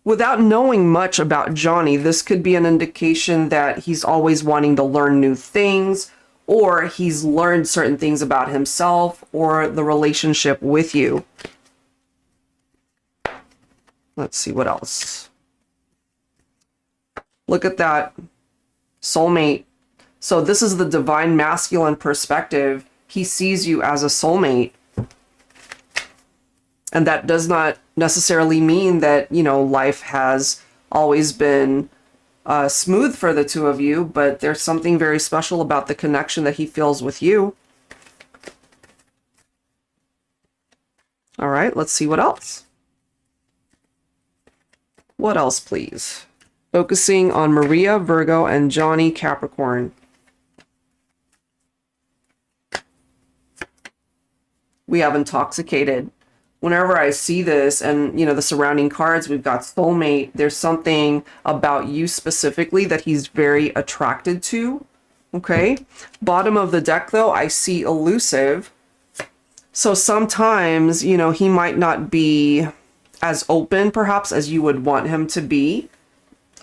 without knowing much about Johnny, this could be an indication that he's always wanting to learn new things, or he's learned certain things about himself or the relationship with you. Let's see what else. Look at that. Soulmate. So this is the divine masculine perspective. He sees you as a soulmate. And that does not necessarily mean that, you know, life has always been smooth for the two of you, but there's something very special about the connection that he feels with you. All right, let's see what else. What else, please? Focusing on Maria, Virgo, and Johnny, Capricorn. We have intoxicated. Whenever I see this and, you know, the surrounding cards, we've got soulmate. There's something about you specifically that he's very attracted to. Okay. Bottom of the deck, though, I see elusive. So sometimes, you know, he might not be as open, perhaps, as you would want him to be,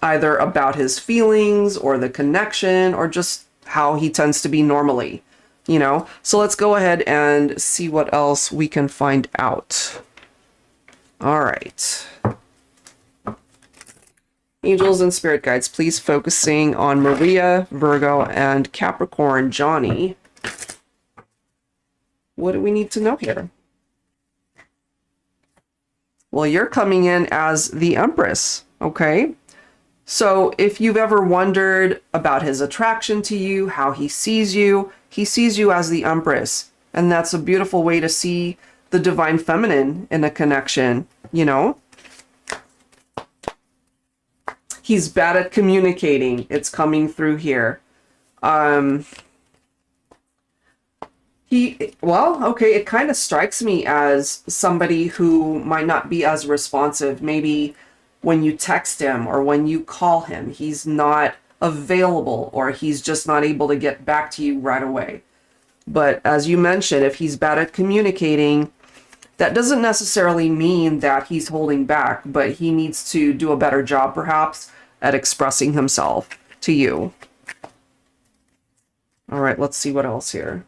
either about his feelings or the connection or just how he tends to be normally. you know? So let's go ahead and see what else we can find out. All right. Angels and spirit guides, please focusing on Maria, Virgo, and Capricorn, Johnny. What do we need to know here? Well, you're coming in as the Empress, okay? So if you've ever wondered about his attraction to you, how he sees you as the Empress. And that's a beautiful way to see the divine feminine in a connection, you know? He's bad at communicating. It's coming through here. It kind of strikes me as somebody who might not be as responsive. Maybe when you text him or when you call him, he's not available or he's just not able to get back to you right away. But as you mentioned, if he's bad at communicating, that doesn't necessarily mean that he's holding back, but he needs to do a better job perhaps at expressing himself to you. All right, let's see what else here.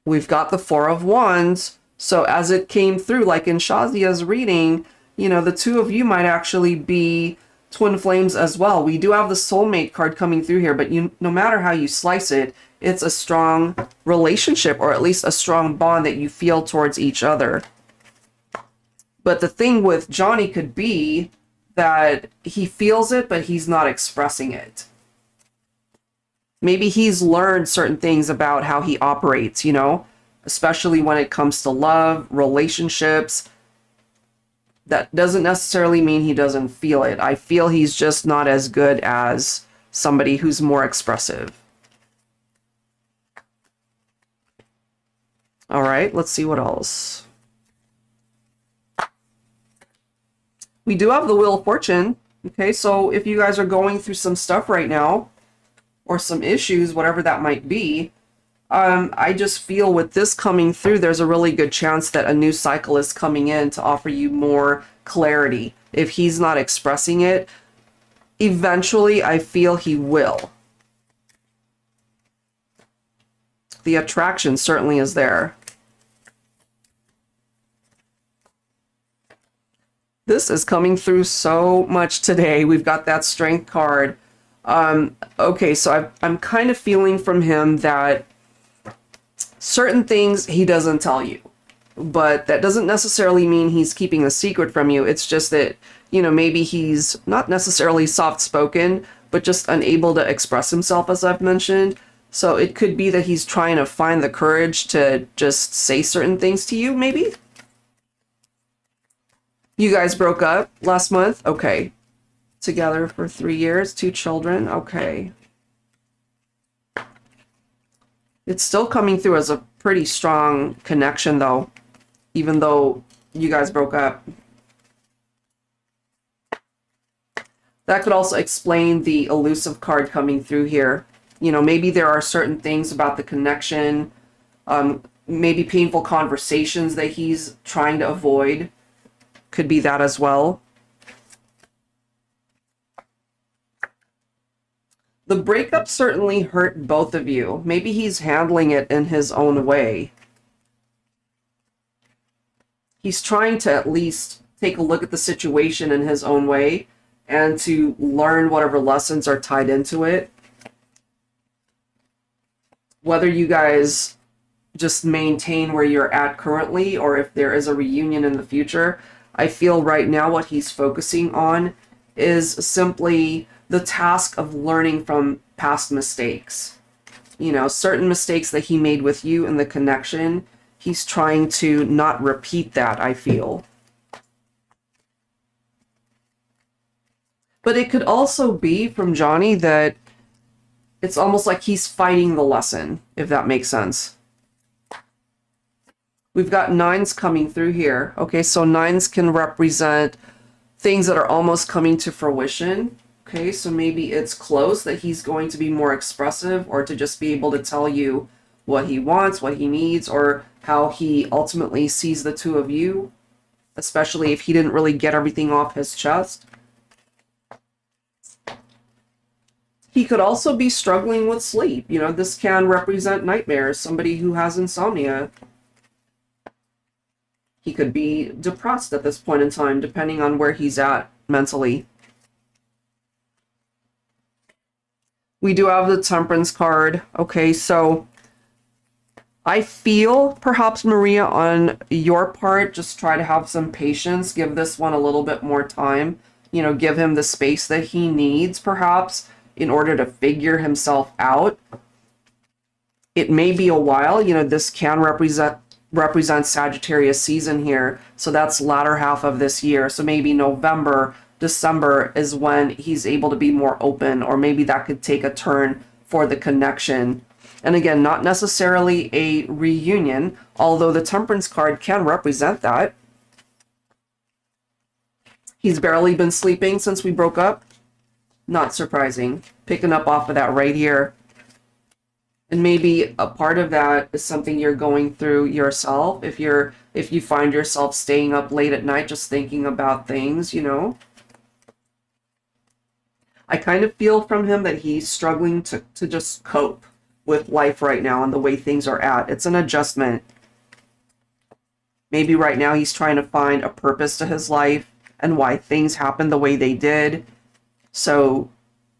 We've got the Four of Wands. So as it came through, like in Shazia's reading, you know, the two of you might actually be twin flames as well. We do have the soulmate card coming through here, but no matter how you slice it, it's a strong relationship, or at least a strong bond that you feel towards each other. But the thing with Johnny could be that he feels it, but he's not expressing it. Maybe he's learned certain things about how he operates, you know, especially when it comes to love, relationships. That doesn't necessarily mean he doesn't feel it. I feel he's just not as good as somebody who's more expressive. All right, let's see what else. We do have the Wheel of Fortune. Okay, so if you guys are going through some stuff right now, or some issues, whatever that might be, I just feel with this coming through, there's a really good chance that a new cycle is coming in to offer you more clarity. If he's not expressing it, eventually I feel he will. The attraction certainly is there. This is coming through so much today. We've got that Strength card. Okay, so I'm kind of feeling from him that certain things he doesn't tell you, but that doesn't necessarily mean he's keeping a secret from you. It's just that, you know, maybe he's not necessarily soft-spoken, but just unable to express himself, as I've mentioned. So it could be that he's trying to find the courage to just say certain things to you, maybe? You guys broke up last month? Okay. Together for 3 years, 2 children. Okay. It's still coming through as a pretty strong connection, though, even though you guys broke up. That could also explain the elusive card coming through here. You know, maybe there are certain things about the connection, maybe painful conversations that he's trying to avoid. Could be that as well. The breakup certainly hurt both of you. Maybe he's handling it in his own way. He's trying to at least take a look at the situation in his own way and to learn whatever lessons are tied into it. Whether you guys just maintain where you're at currently or if there is a reunion in the future, I feel right now what he's focusing on is simply the task of learning from past mistakes. You know, certain mistakes that he made with you in the connection, he's trying to not repeat that, I feel. But it could also be from Johnny that it's almost like he's fighting the lesson, if that makes sense. We've got 9s coming through here. Okay, so 9s can represent things that are almost coming to fruition. Okay, so maybe it's close that he's going to be more expressive or to just be able to tell you what he wants, what he needs, or how he ultimately sees the two of you, especially if he didn't really get everything off his chest. He could also be struggling with sleep. You know, this can represent nightmares, somebody who has insomnia. He could be depressed at this point in time, depending on where he's at mentally. We do have the Temperance card. Okay, so I feel perhaps, Maria, on your part, just try to have some patience. Give this one a little bit more time. You know, give him the space that he needs, perhaps, in order to figure himself out. It may be a while. You know, this can represent Sagittarius season here. So that's latter half of this year. So maybe November, December is when he's able to be more open, or maybe that could take a turn for the connection. And again, not necessarily a reunion, although the Temperance card can represent that. He's barely been sleeping since we broke up. Not surprising. Picking up off of that right here. And maybe a part of that is something you're going through yourself. If you find yourself staying up late at night just thinking about things, you know. I kind of feel from him that he's struggling to just cope with life right now and the way things are at. It's an adjustment. Maybe right now he's trying to find a purpose to his life and why things happen the way they did. So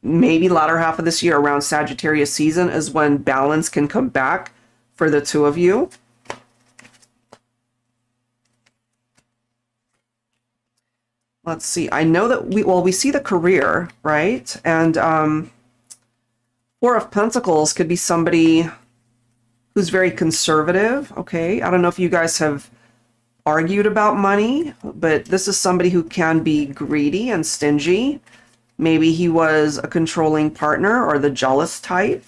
maybe latter half of this year around Sagittarius season is when balance can come back for the two of you. Let's see. I know that we see the career, right? And Four of Pentacles could be somebody who's very conservative, okay? I don't know if you guys have argued about money, but this is somebody who can be greedy and stingy. Maybe he was a controlling partner or the jealous type.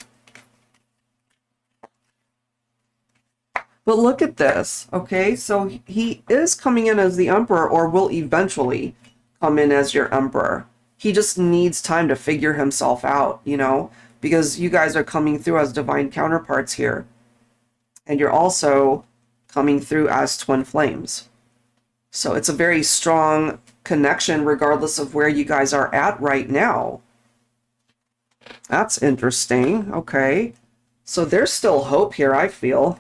But look at this, okay? So he is coming in as the Emperor, or will eventually come in as your Emperor. He just needs time to figure himself out, you know, because you guys are coming through as divine counterparts here. And you're also coming through as twin flames. So it's a very strong connection regardless of where you guys are at right now. That's interesting. Okay. So there's still hope here, I feel.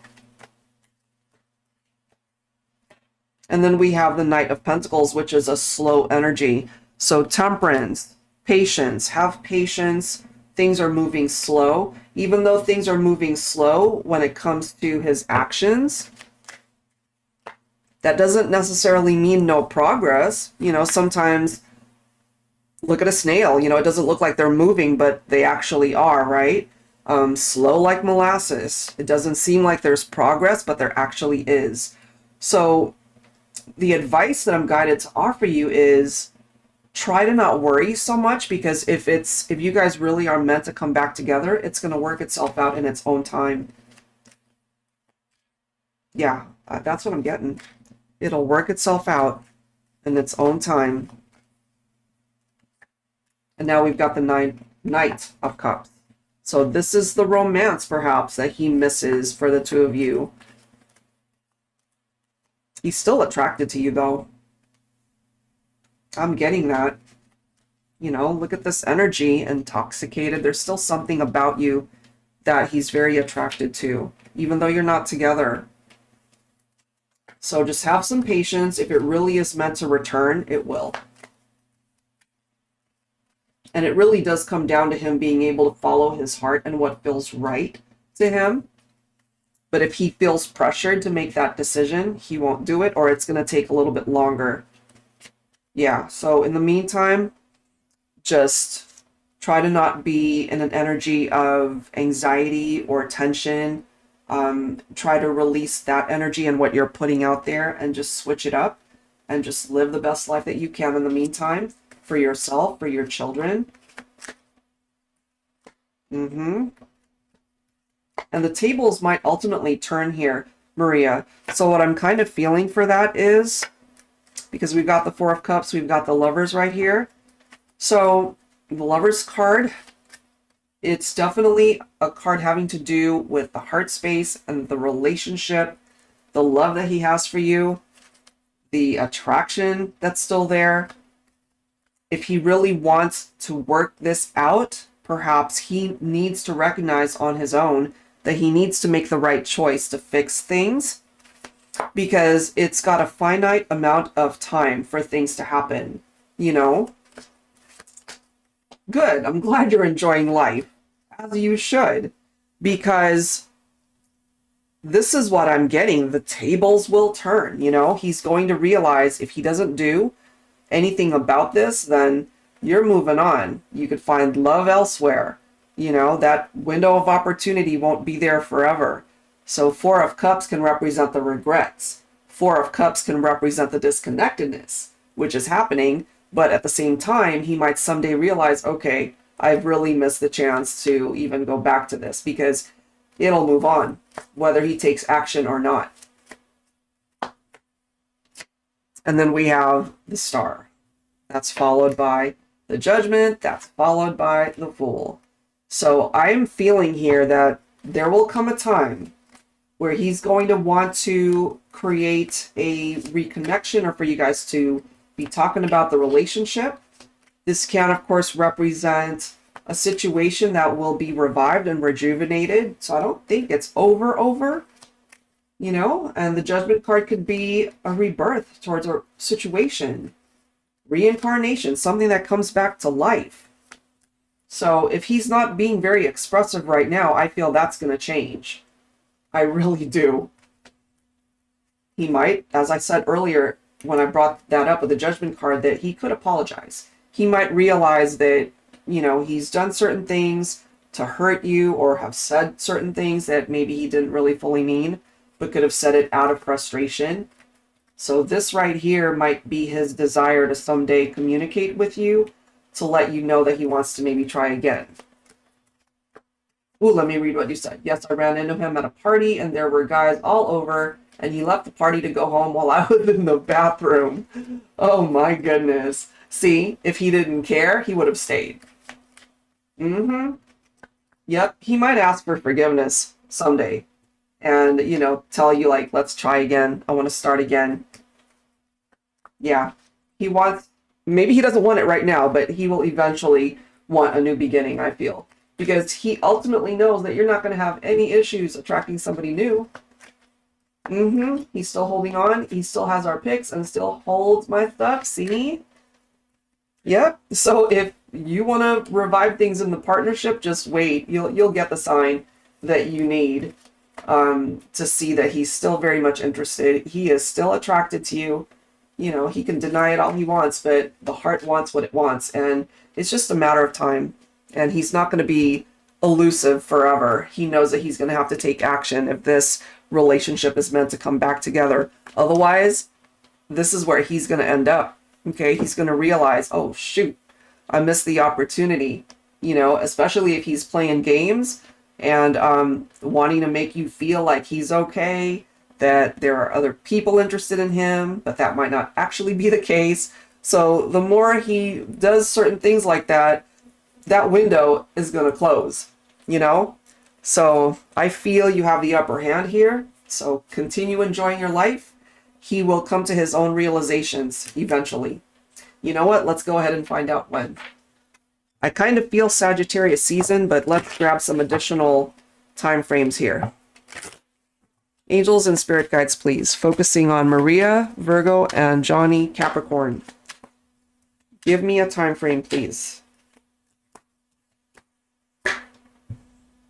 And then we have the Knight of Pentacles, which is a slow energy. So temperance, patience, have patience. Things are moving slow. Even though things are moving slow when it comes to his actions, that doesn't necessarily mean no progress. You know, sometimes look at a snail, you know, it doesn't look like they're moving, but they actually are, right? Slow like molasses. It doesn't seem like there's progress, but there actually is. So the advice that I'm guided to offer you is try to not worry so much, because if you guys really are meant to come back together, it's going to work itself out in its own time. Yeah, that's what I'm getting. It'll work itself out in its own time. And now we've got the Knight of Cups. So this is the romance, perhaps, that he misses for the two of you. He's still attracted to you, though. I'm getting that. You know, look at this energy, intoxicated. There's still something about you that he's very attracted to, even though you're not together. So just have some patience. If it really is meant to return, it will. And it really does come down to him being able to follow his heart and what feels right to him. But if he feels pressured to make that decision, he won't do it, or it's going to take a little bit longer. Yeah, so in the meantime, just try to not be in an energy of anxiety or tension. Try to release that energy and what you're putting out there and just switch it up and just live the best life that you can in the meantime for yourself, for your children. And the tables might ultimately turn here, Maria. So what I'm kind of feeling for that is, because we've got the Four of Cups, we've got the Lovers right here. So the Lovers card, it's definitely a card having to do with the heart space and the relationship, the love that he has for you, the attraction that's still there. If he really wants to work this out, perhaps he needs to recognize on his own that he needs to make the right choice to fix things, because it's got a finite amount of time for things to happen, you know? Good. I'm glad you're enjoying life, as you should, because this is what I'm getting. The tables will turn, you know? He's going to realize if he doesn't do anything about this, then you're moving on. You could find love elsewhere. You know, that window of opportunity won't be there forever. So Four of Cups can represent the regrets. Four of Cups can represent the disconnectedness, which is happening. But at the same time, he might someday realize, okay, I've really missed the chance to even go back to this, because it'll move on, whether he takes action or not. And then we have the Star. That's followed by the Judgment. That's followed by the Fool. So I'm feeling here that there will come a time where he's going to want to create a reconnection, or for you guys to be talking about the relationship. This can, of course, represent a situation that will be revived and rejuvenated. So I don't think it's over, you know? And the Judgment card could be a rebirth towards a situation. Reincarnation, something that comes back to life. So if he's not being very expressive right now, I feel that's going to change. I really do. He might, as I said earlier, when I brought that up with the Judgment card, that he could apologize. He might realize that, you know, he's done certain things to hurt you, or have said certain things that maybe he didn't really fully mean, but could have said it out of frustration. So this right here might be his desire to someday communicate with you, to let you know that he wants to maybe try again. Ooh, let me read what you said. Yes, I ran into him at a party and there were guys all over, and he left the party to go home while I was in the bathroom. Oh my goodness. See, if he didn't care, he would have stayed. Yep, he might ask for forgiveness someday. And, you know, tell you, like, let's try again. I want to start again. Yeah, he wants, maybe he doesn't want it right now, but he will eventually want a new beginning, I feel. Because he ultimately knows that you're not going to have any issues attracting somebody new. He's still holding on. He still has our picks and still holds my stuff. See? Yep. So if you want to revive things in the partnership, just wait. You'll get the sign that you need to see that he's still very much interested. He is still attracted to you. You know, he can deny it all he wants, but the heart wants what it wants. And it's just a matter of time. And he's not going to be elusive forever. He knows that he's going to have to take action if this relationship is meant to come back together. Otherwise, this is where he's going to end up. Okay, he's going to realize, oh shoot, I missed the opportunity. You know, especially if he's playing games and wanting to make you feel like he's okay, that there are other people interested in him, but that might not actually be the case. So the more he does certain things like that, that window is going to close, you know? So I feel you have the upper hand here. So continue enjoying your life. He will come to his own realizations eventually. You know what? Let's go ahead and find out when. I kind of feel Sagittarius season, but let's grab some additional time frames here. Angels and spirit guides, please. Focusing on Maria, Virgo, and Johnny, Capricorn. Give me a time frame, please.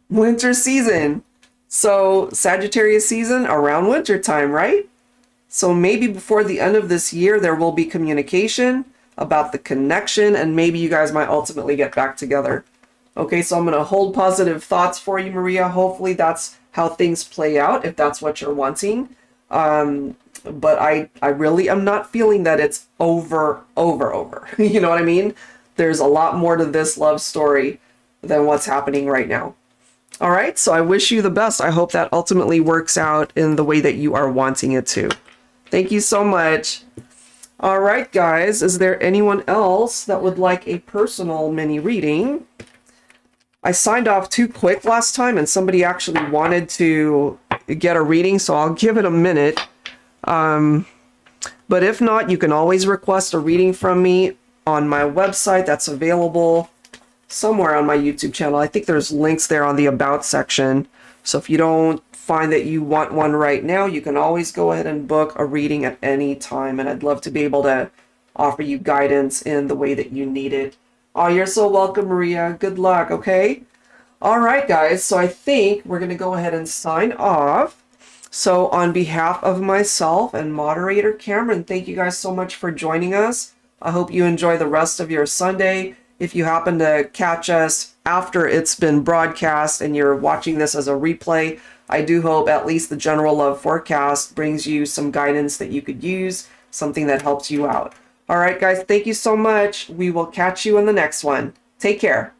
Winter season. So Sagittarius season around winter time, right? So maybe before the end of this year, there will be communication about the connection, and maybe you guys might ultimately get back together. Okay, so I'm going to hold positive thoughts for you, Maria. Hopefully that's how things play out, if that's what you're wanting. But I really am not feeling that it's over. You know what I mean? There's a lot more to this love story than what's happening right now. All right, so I wish you the best. I hope that ultimately works out in the way that you are wanting it to. Thank you so much. All right, guys, is there anyone else that would like a personal mini reading? I signed off too quick last time, and somebody actually wanted to get a reading, so I'll give it a minute. But if not, you can always request a reading from me on my website. That's available somewhere on my YouTube channel. I think there's links there on the About section. So if you don't find that you want one right now, you can always go ahead and book a reading at any time. And I'd love to be able to offer you guidance in the way that you need it. Oh, you're so welcome, Maria. Good luck, okay? All right, guys. So I think we're going to go ahead and sign off. So on behalf of myself and moderator Cameron, thank you guys so much for joining us. I hope you enjoy the rest of your Sunday. If you happen to catch us after it's been broadcast and you're watching this as a replay, I do hope at least the general love forecast brings you some guidance that you could use, something that helps you out. All right, guys, thank you so much. We will catch you in the next one. Take care.